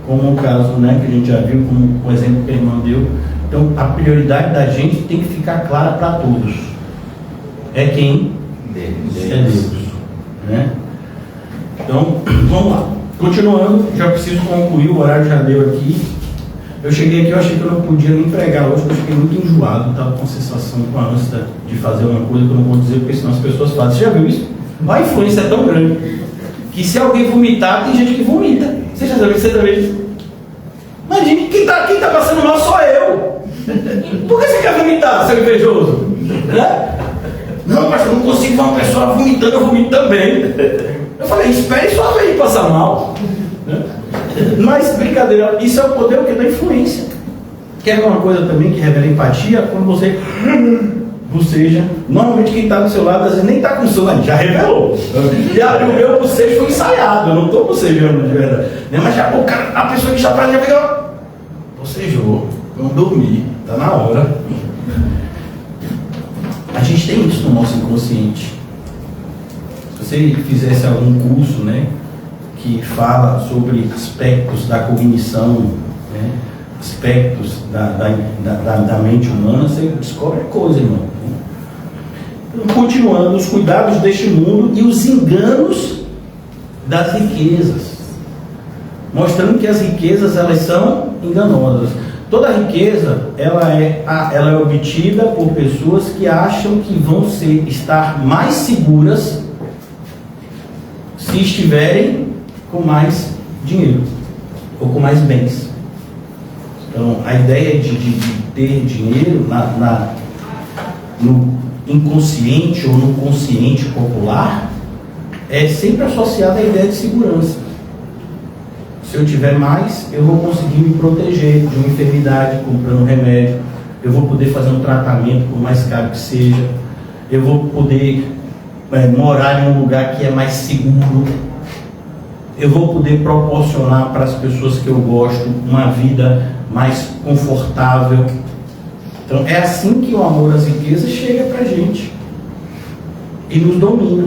Como o caso, né, que a gente já viu, como o exemplo que a irmã deu. Então, a prioridade da gente tem que ficar clara para todos. É quem? Deus. É Deus. Né? Então, vamos lá. Continuando, já preciso concluir, o horário já deu aqui. Eu cheguei aqui, eu achei que eu não podia nem pregar hoje, porque eu fiquei muito enjoado, estava com a sensação, com a ânsia de fazer uma coisa que eu não vou dizer, porque senão as pessoas fazem. Você já viu isso? A influência é tão grande que se alguém vomitar, tem gente que vomita. Você já viu? Você também? Imagina, quem tá passando mal sou eu. Por que você quer vomitar, seu invejoso? Né? Não, mas eu não consigo ver uma pessoa vomitando, eu vomito também. Eu falei, espere sua vez de passar mal. Mas, brincadeira, isso é o poder da influência. Quer uma coisa também que revela empatia? Quando você boceja, normalmente quem está do seu lado às vezes nem está com sono, já revelou. E o meu bocejo foi ensaiado, eu não estou bocejando de verdade. Mas já, a pessoa que já para já pegou, bocejou, vamos dormir, está na hora. A gente tem isso no nosso inconsciente. Se você fizesse algum curso, né, que fala sobre aspectos da cognição, né, aspectos da mente humana, você descobre coisa, irmão. Então, continuando, os cuidados deste mundo e os enganos das riquezas, mostrando que as riquezas, elas são enganosas. Toda riqueza, ela é obtida por pessoas que acham que vão estar mais seguras se estiverem com mais dinheiro ou com mais bens. Então, a ideia de ter dinheiro no inconsciente ou no consciente popular é sempre associada à ideia de segurança. Se eu tiver mais, eu vou conseguir me proteger de uma enfermidade comprando remédio, eu vou poder fazer um tratamento por mais caro que seja, eu vou poder morar em um lugar que é mais seguro, eu vou poder proporcionar para as pessoas que eu gosto uma vida mais confortável. Então é assim que o amor às riquezas chega para a gente e nos domina.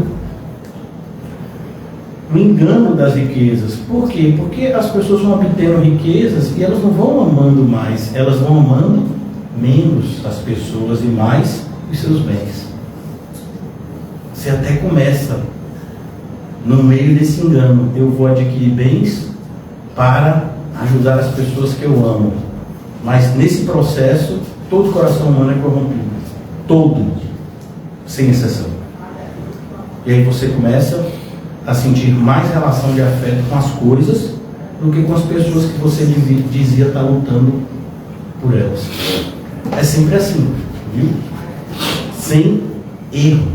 O engano das riquezas. Por quê? Porque as pessoas vão obtendo riquezas e elas não vão amando mais, elas vão amando menos as pessoas e mais os seus bens. Você até começa no meio desse engano. Eu vou adquirir bens para ajudar as pessoas que eu amo. Mas nesse processo, todo o coração humano é corrompido. Todo. Sem exceção. E aí você começa a sentir mais relação de afeto com as coisas do que com as pessoas que você dizia estar lutando por elas. É sempre assim, viu? Sem erro.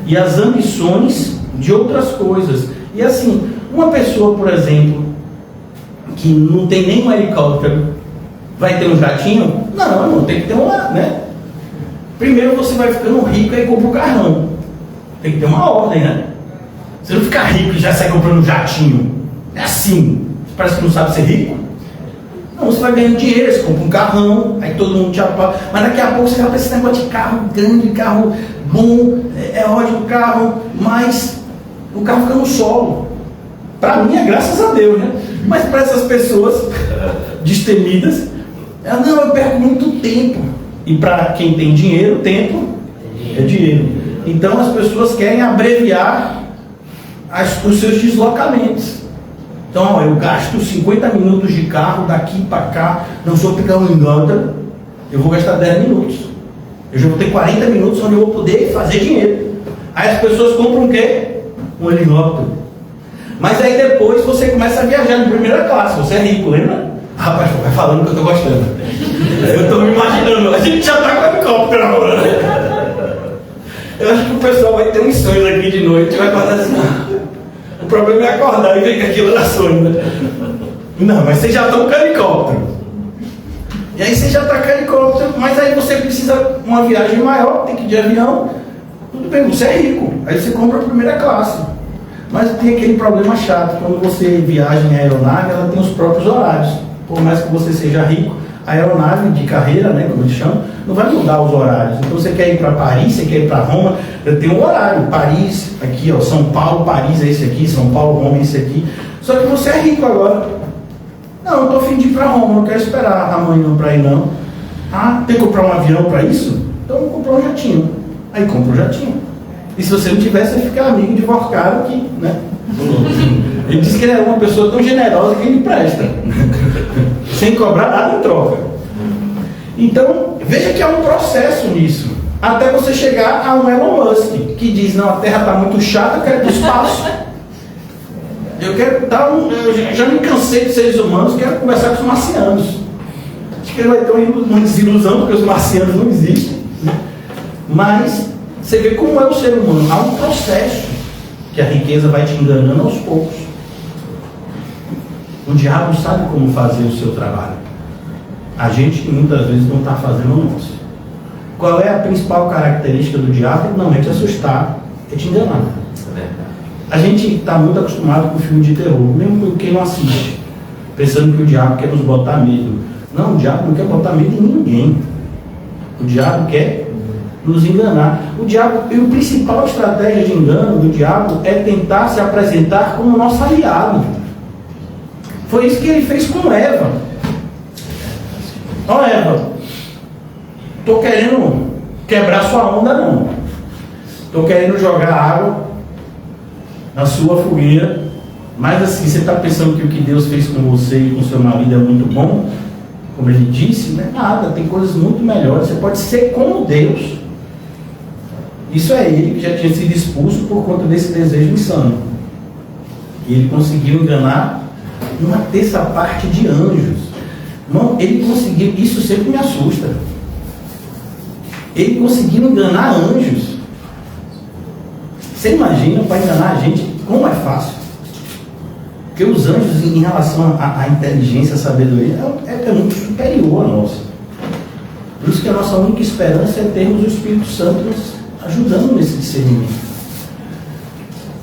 E as ambições de outras coisas. E assim, uma pessoa, por exemplo, que não tem nem um helicóptero, vai ter um jatinho? Não, tem que ter uma, né? Primeiro você vai ficando rico e compra um carrão. Tem que ter uma ordem, né? Você não fica rico e já sai comprando um jatinho. É assim. Parece que não sabe ser rico. Não, você vai ganhando dinheiro, você compra um carrão, aí todo mundo te apoia. Mas daqui a pouco você vai para esse negócio de carro grande, carro bom, é ótimo carro, mas o carro fica no solo. Para mim é graças a Deus, né? Mas para essas pessoas destemidas, não, eu perco muito tempo. E para quem tem dinheiro, tempo é dinheiro. Então as pessoas querem abreviar os seus deslocamentos. Então, eu gasto 50 minutos de carro daqui para cá. Não, se eu pegar um engota, eu vou gastar 10 minutos. Eu já vou ter 40 minutos onde eu vou poder fazer dinheiro. Aí as pessoas compram o quê? Um helicóptero. Mas aí depois você começa a viajar em primeira classe. Você é rico, lembra? Rapaz, vai falando que eu tô gostando. Eu tô me imaginando. A gente já tá com helicóptero agora, né? Eu acho que o pessoal vai ter uns sonhos aqui de noite e vai acordar assim. O problema é acordar e ver que aquilo era sonho, né? Não, mas vocês já estão com helicóptero. E aí você já está com helicóptero, mas aí você precisa uma viagem maior, tem que ir de avião. Tudo bem, você é rico. Aí você compra a primeira classe. Mas tem aquele problema chato. Quando você viaja em aeronave, ela tem os próprios horários. Por mais que você seja rico, A aeronave de carreira, né, como eles chamam, não vai mudar os horários. Então você quer ir para Paris, você quer ir para Roma, eu tenho um horário. Paris, aqui, ó, São Paulo, Paris é esse aqui, São Paulo, Roma é esse aqui. Só que você é rico agora. Não, eu estou a fim de ir para Roma, não quero esperar amanhã para ir não. Ah, tem que comprar um avião para isso? Então eu vou comprar um jatinho. Aí compra um jatinho. E se você não tivesse, você ficar amigo de Vorcaro aqui, né? Ele disse que ele era uma pessoa tão generosa que ele presta. Sem cobrar nada em troca. Então, veja que há um processo nisso. Até você chegar a um Elon Musk, que diz, não, a Terra está muito chata, eu quero ir para o espaço. Eu quero dar eu já me cansei de seres humanos, quero conversar com os marcianos. Acho que ele vai ter uma desilusão, porque os marcianos não existem. Né? Mas, você vê como é o ser humano. Há um processo que a riqueza vai te enganando aos poucos. O diabo sabe como fazer o seu trabalho. A gente muitas vezes não está fazendo o nosso. Qual é a principal característica do diabo? Não é te assustar, é te enganar. A gente está muito acostumado com filme de terror, mesmo quem não assiste, pensando que o diabo quer nos botar medo. Não, o diabo não quer botar medo em ninguém. O diabo quer nos enganar. O diabo, e a principal estratégia de engano do diabo é tentar se apresentar como nosso aliado. Foi isso que ele fez com Eva. Ó, Eva, estou querendo quebrar sua onda não. Estou querendo jogar água na sua fogueira, mas assim, você está pensando que o que Deus fez com você e com seu marido é muito bom? Como ele disse, não é nada, tem coisas muito melhores. Você pode ser como Deus. Isso é ele que já tinha sido expulso por conta desse desejo insano. E ele conseguiu enganar uma terça parte de anjos. Não, ele conseguiu, isso sempre me assusta. Ele conseguiu enganar anjos. Você imagina para enganar a gente como é fácil? Porque os anjos, em relação à inteligência, à sabedoria, é muito superior a nossa. Por isso que a nossa única esperança é termos o Espírito Santo nos ajudando nesse discernimento.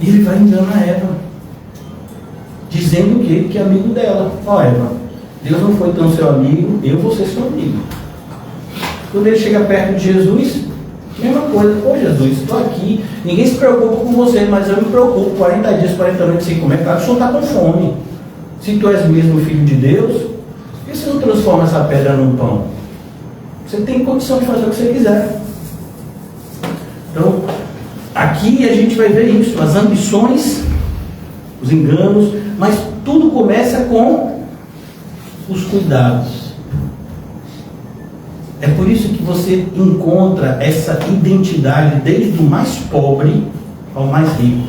E ele vai enganar Eva, dizendo que é amigo dela. Ó, Eva, Deus não foi tão seu amigo, eu vou ser seu amigo. Quando ele chega perto de Jesus, mesma coisa. Pô, Jesus, estou aqui, ninguém se preocupa com você, mas eu me preocupo. 40 dias, 40 noites sem comer, claro, o senhor está com fome. Se tu és mesmo filho de Deus, por que você não transforma essa pedra num pão? Você tem condição de fazer o que você quiser. Então, aqui a gente vai ver isso, as ambições, os enganos, mas tudo começa com os cuidados. É por isso que você encontra essa identidade desde o mais pobre ao mais rico.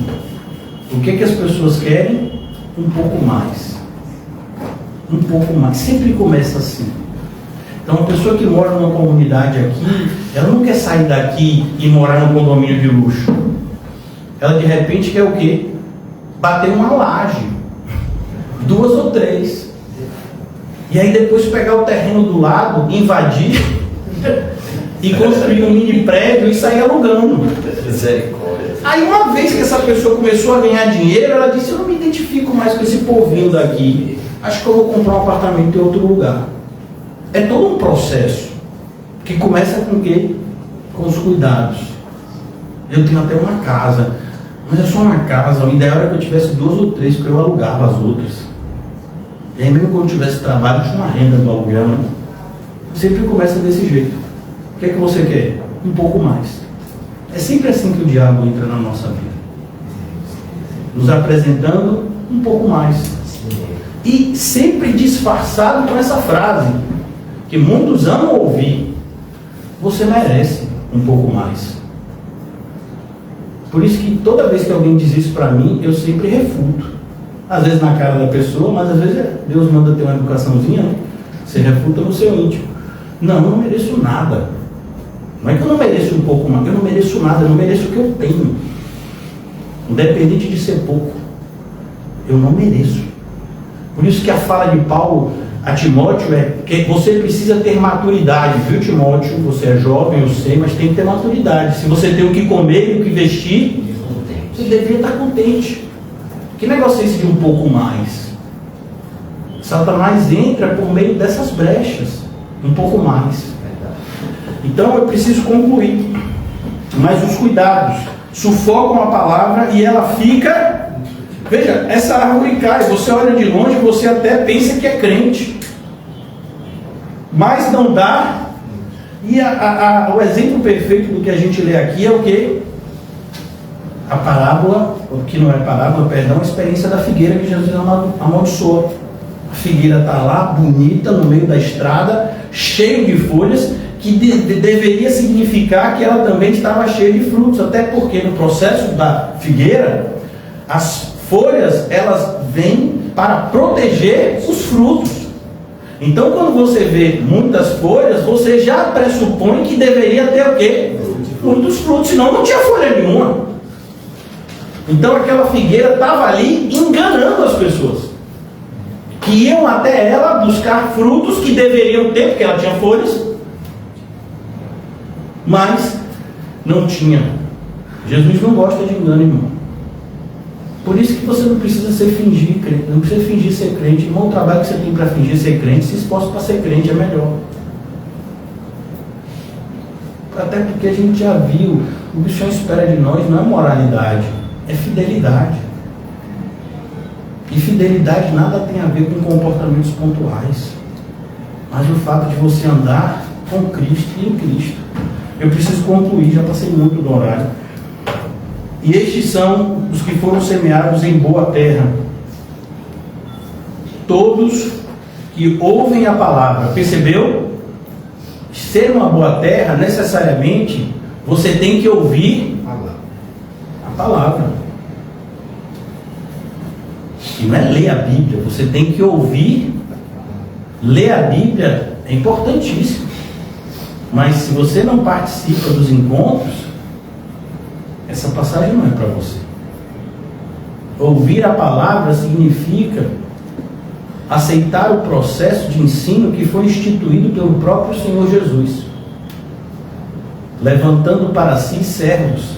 O que as pessoas querem? Um pouco mais. Um pouco mais. Sempre começa assim. Então, uma pessoa que mora numa comunidade aqui, ela não quer sair daqui e morar num condomínio de luxo. Ela, de repente, quer o quê? Bater uma laje. 2 ou 3. E aí depois pegar o terreno do lado, invadir e construir um mini prédio e sair alugando. Misericórdia. Aí uma vez que essa pessoa começou a ganhar dinheiro, ela disse, eu não me identifico mais com esse povinho daqui. Acho que eu vou comprar um apartamento em outro lugar. É todo um processo que começa com o quê? Com os cuidados. Eu tenho até uma casa, mas é só uma casa. O ideal era que eu tivesse 2 ou 3, porque eu alugava as outras. E aí mesmo quando eu tivesse trabalho, eu tinha uma renda do aluguel. Né? Sempre começa desse jeito. O que é que você quer? Um pouco mais. É sempre assim que o diabo entra na nossa vida. Nos apresentando um pouco mais. E sempre disfarçado com essa frase, que muitos amam ouvir. Você merece um pouco mais. Por isso que toda vez que alguém diz isso para mim, eu sempre refuto. Às vezes na cara da pessoa, mas às vezes Deus manda ter uma educaçãozinha, né? Você refuta no seu íntimo. Não, eu não mereço nada. Não é que eu não mereço um pouco mais, eu não mereço nada, eu não mereço o que eu tenho. Independente de ser pouco, eu não mereço. Por isso que a fala de Paulo a Timóteo é que você precisa ter maturidade, viu, Timóteo? Você é jovem, eu sei, mas tem que ter maturidade. Se você tem o que comer e o que vestir, você deveria estar contente. Que negócio é esse de um pouco mais? Satanás entra por meio dessas brechas. um pouco mais. Então eu preciso concluir. Mas os cuidados sufocam a palavra e ela fica... Veja, essa árvore cai, você olha de longe, você até pensa que é crente. Mas não dá. E o exemplo perfeito do que a gente lê aqui é o quê? A parábola, que não é parábola, perdão, a experiência da figueira que Jesus amaldiçoou. A figueira está lá, bonita, no meio da estrada, cheio de folhas, que deveria significar que ela também estava cheia de frutos, até porque no processo da figueira, as folhas, elas vêm para proteger os frutos. Então, quando você vê muitas folhas, você já pressupõe que deveria ter o quê? Muitos frutos, senão não tinha folha nenhuma. Então, aquela figueira estava ali enganando as pessoas, que iam até ela buscar frutos que deveriam ter, porque ela tinha folhas, mas não tinha. Jesus não gosta de engano, irmão. Por isso que você não precisa fingir crente, não precisa fingir ser crente. Irmão, o trabalho que você tem para fingir ser crente, se esforça para ser crente é melhor. Até porque a gente já viu, o que o Senhor espera de nós não é moralidade, é fidelidade. E fidelidade nada tem a ver com comportamentos pontuais, mas o fato de você andar com Cristo e em Cristo. Eu preciso concluir, já passei muito do horário. E estes são os que foram semeados em boa terra. Todos que ouvem a palavra. Percebeu? Ser uma boa terra, necessariamente, você tem que ouvir a palavra. E não é ler a Bíblia, você tem que ouvir. Ler a Bíblia é importantíssimo. Mas se você não participa dos encontros, essa passagem não é para você. Ouvir a palavra significa aceitar o processo de ensino que foi instituído pelo próprio Senhor Jesus, levantando para si servos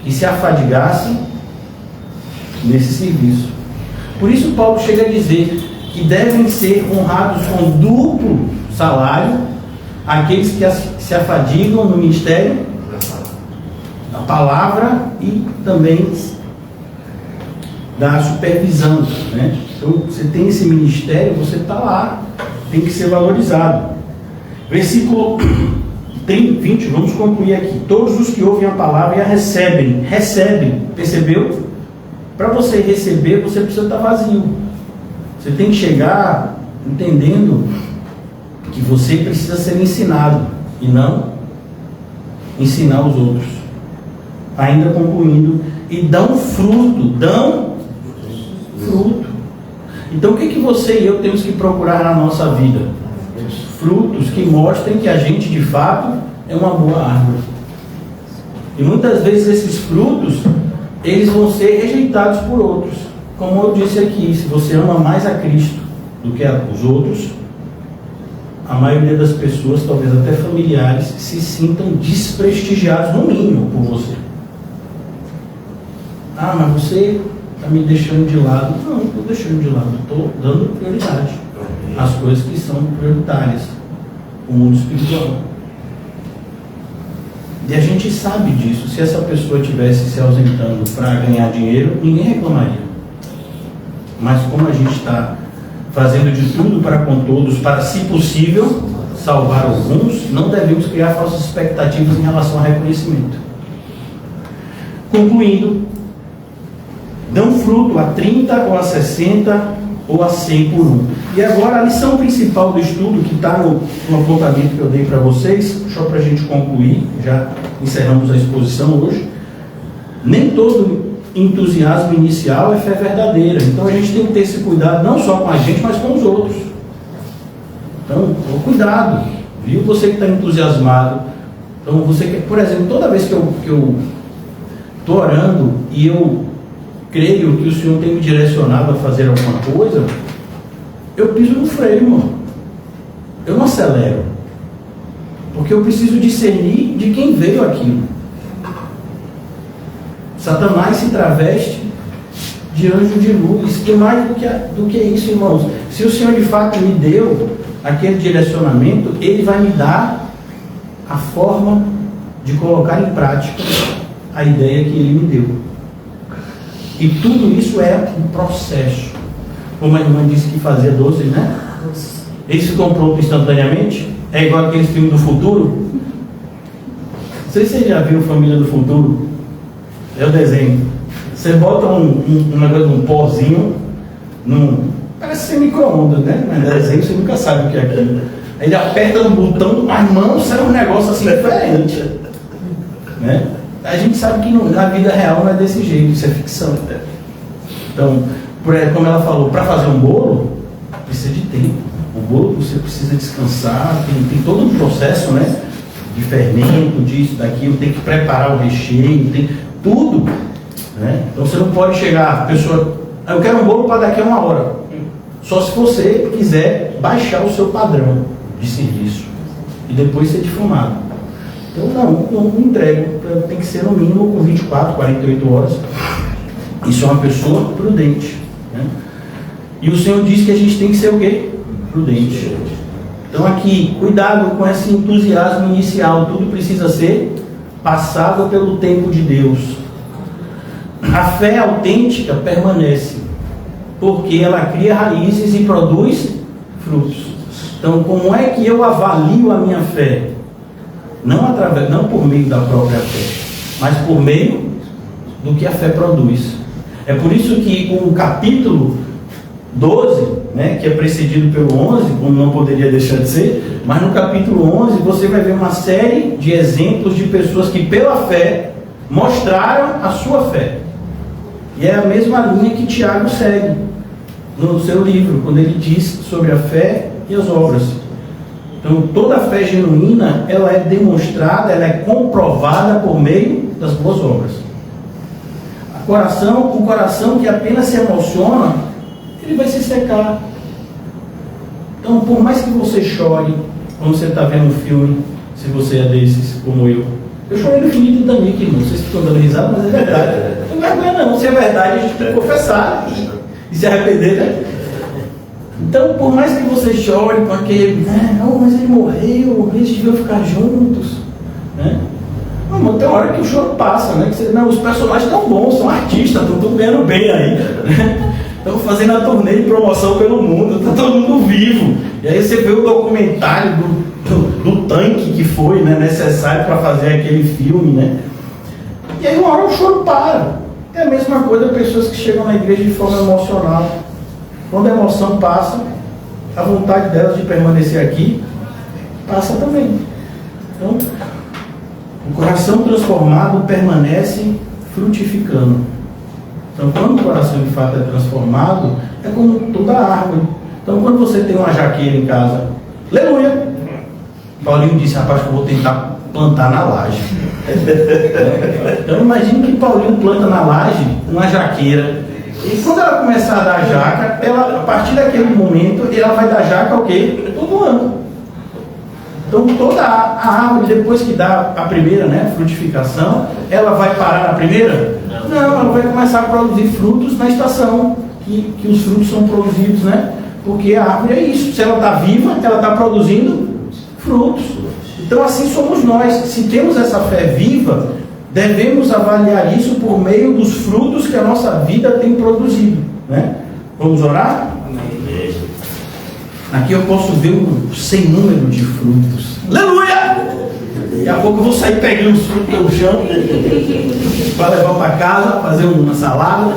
que se afadigassem nesse serviço. Por isso Paulo chega a dizer que devem ser honrados com duplo salário aqueles que se afadigam no ministério da palavra e também da supervisão, né? Então, você tem esse ministério, você está lá, tem que ser valorizado. Versículo 20, vamos concluir aqui. Todos os que ouvem a palavra e a recebem, percebeu? Para você receber, você precisa estar vazio. Você tem que chegar entendendo que você precisa ser ensinado e não ensinar os outros. Ainda concluindo, e dão fruto. Então o que você e eu temos que procurar na nossa vida? Frutos que mostrem que a gente de fato é uma boa árvore. E muitas vezes esses frutos, eles vão ser rejeitados por outros. Como eu disse aqui, se você ama mais a Cristo do que os outros, a maioria das pessoas, talvez até familiares, se sintam desprestigiados, no mínimo, por você. Ah, mas você está me deixando de lado. Não estou deixando de lado, estou dando prioridade às coisas que são prioritárias, o mundo espiritual. E a gente sabe disso. Se essa pessoa estivesse se ausentando para ganhar dinheiro, ninguém reclamaria. Mas como a gente está fazendo de tudo para com todos, para, se possível, salvar alguns, não devemos criar falsas expectativas em relação ao reconhecimento. Concluindo, dão fruto a 30 ou a 60 ou a 100 por um. E agora a lição principal do estudo, que está no apontamento que eu dei para vocês, só para a gente concluir, já encerramos a exposição hoje. Nem todo entusiasmo inicial é fé verdadeira. Então a gente tem que ter esse cuidado, não só com a gente, mas com os outros. Então, cuidado, viu? Você que está entusiasmado. Então, você que, por exemplo, toda vez que eu estou orando e eu creio que o Senhor tem me direcionado a fazer alguma coisa, eu piso no freio, irmão. Eu não acelero. Porque eu preciso discernir de quem veio aquilo. Satanás se traveste de anjo de luz. E mais do que isso, irmãos, se o Senhor de fato me deu aquele direcionamento, ele vai me dar a forma de colocar em prática a ideia que ele me deu. E tudo isso é um processo. Como a irmã disse que fazia doce, né? Eles ficam prontos instantaneamente? É igual aqueles filmes do futuro? Não sei se você já viu Família do Futuro. É o desenho. Você bota um negócio, um pozinho, parece ser micro-ondas, né? Mas desenho você nunca sabe o que é aquilo. Aí ele aperta no botão, as mãos sai um negócio assim diferente. Né? A gente sabe que na vida real não é desse jeito, isso é ficção. Então, como ela falou, para fazer um bolo, precisa de tempo. O bolo você precisa descansar, tem todo um processo, né? De fermento, disso, daquilo, tem que preparar o recheio, tem tudo. Né? Então você não pode chegar, a pessoa, eu quero um bolo para daqui a 1 hora. Só se você quiser baixar o seu padrão de serviço e depois ser difamado. Então não entrego, tem que ser no mínimo com 24, 48 horas. Isso é uma pessoa prudente. Né? E o Senhor diz que a gente tem que ser o quê? Prudente. Então aqui, cuidado com esse entusiasmo inicial, tudo precisa ser passado pelo tempo de Deus. A fé autêntica permanece, porque ela cria raízes e produz frutos. Então, como é que eu avalio a minha fé? Não por meio da própria fé, mas por meio do que a fé produz. É por isso que o capítulo 12, né, que é precedido pelo 11, como não poderia deixar de ser, mas no capítulo 11 você vai ver uma série de exemplos de pessoas que pela fé mostraram a sua fé. E é a mesma linha que Tiago segue no seu livro, quando ele diz sobre a fé e as obras. Então, toda a fé genuína, ela é demonstrada, ela é comprovada por meio das boas obras. O coração que apenas se emociona, ele vai se secar. Então, por mais que você chore quando você está vendo um filme, se você é desses, como eu chorei no filme do Titanic, irmão. Vocês ficam dando risada, mas é verdade. Não é vergonha não, se é verdade, a gente tem que confessar e se arrepender, né? Então, por mais que você chore com aquele, não, mas ele morreu, eles deviam ficar juntos, né? Não, tem uma hora que o choro passa, né? Que você, não, os personagens estão bons, são artistas, estão tudo ganhando bem aí, né? Estão fazendo a turnê de promoção pelo mundo, está todo mundo vivo. E aí você vê o documentário do tanque que foi, né, necessário para fazer aquele filme, né? E aí uma hora o choro para. É a mesma coisa pessoas que chegam na igreja de forma emocional. Quando a emoção passa, a vontade delas de permanecer aqui passa também. Então, o coração transformado permanece frutificando. Então, quando o coração de fato é transformado, é como toda árvore. Então, quando você tem uma jaqueira em casa, aleluia! Paulinho disse, rapaz, que eu vou tentar plantar na laje. Então, imagine que Paulinho planta na laje uma jaqueira. E quando ela começar a dar jaca, a partir daquele momento, ela vai dar jaca o quê? Todo ano. Então, toda a árvore, depois que dá a primeira, né, frutificação, ela vai parar na primeira? Não, ela vai começar a produzir frutos na estação que os frutos são produzidos, né? Porque a árvore é isso. Se ela está viva, ela está produzindo frutos. Então, assim somos nós. Se temos essa fé viva, devemos avaliar isso por meio dos frutos que a nossa vida tem produzido, né? Vamos orar? Aqui eu posso ver um sem número de frutos. Aleluia! Daqui a pouco eu vou sair pegando os frutos pelo chão para levar para casa, fazer uma salada.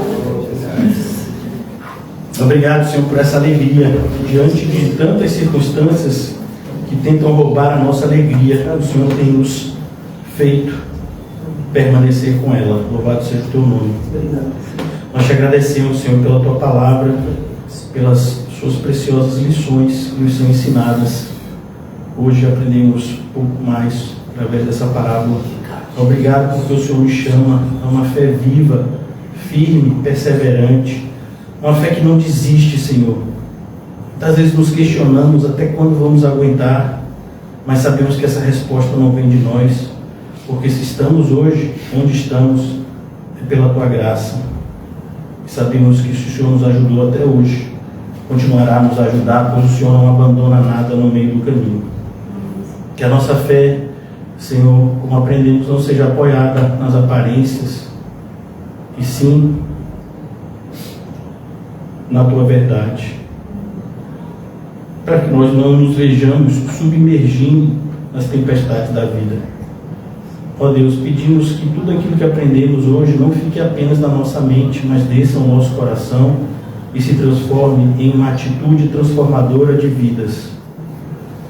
Obrigado, Senhor, por essa alegria diante de tantas circunstâncias que tentam roubar a nossa alegria. O Senhor tem nos feito permanecer com ela. Louvado seja o teu nome. Nós te agradecemos, Senhor, pela tua palavra, pelas suas preciosas lições que nos são ensinadas. Hoje aprendemos um pouco mais através dessa parábola. Obrigado porque o Senhor nos chama a uma fé viva, firme, perseverante, uma fé que não desiste, Senhor. Muitas vezes nos questionamos até quando vamos aguentar, mas sabemos que essa resposta não vem de nós, porque se estamos hoje onde estamos, é pela tua graça. E sabemos que o Senhor nos ajudou até hoje. continuará a nos ajudar, pois o Senhor não abandona nada no meio do caminho. Que a nossa fé, Senhor, como aprendemos, não seja apoiada nas aparências, e sim na Tua verdade. Para que nós não nos vejamos submergindo nas tempestades da vida. Ó Deus, pedimos que tudo aquilo que aprendemos hoje não fique apenas na nossa mente, mas desça ao nosso coração e se transforme em uma atitude transformadora de vidas.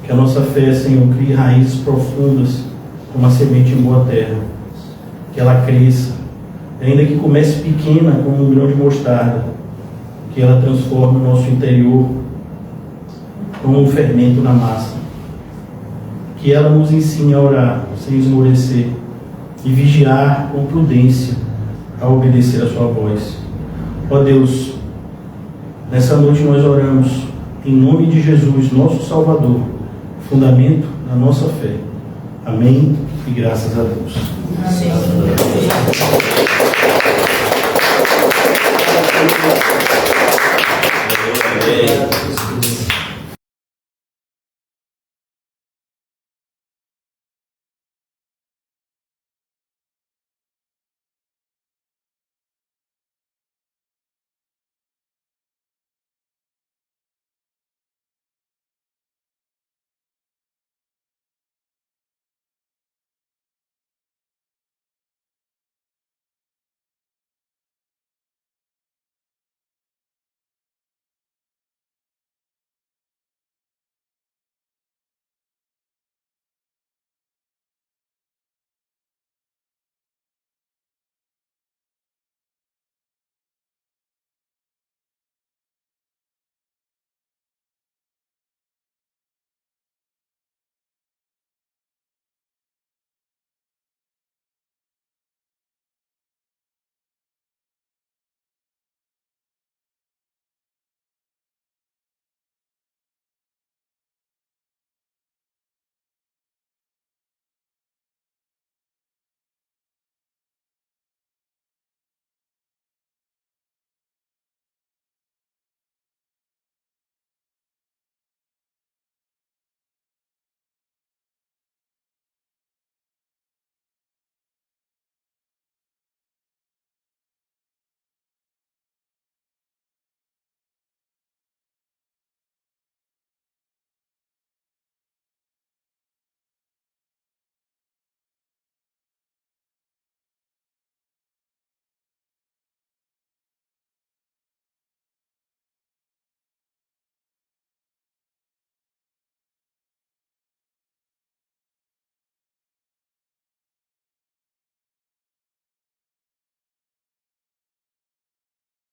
Que a nossa fé, Senhor, crie raízes profundas como uma semente em boa terra. Que ela cresça, ainda que comece pequena como um grão de mostarda, que ela transforme o nosso interior como um fermento na massa. Que ela nos ensine a orar sem esmorecer e vigiar com prudência a obedecer a sua voz. Ó Deus, nessa noite nós oramos em nome de Jesus, nosso Salvador, fundamento da nossa fé. Amém e graças a Deus. Amém.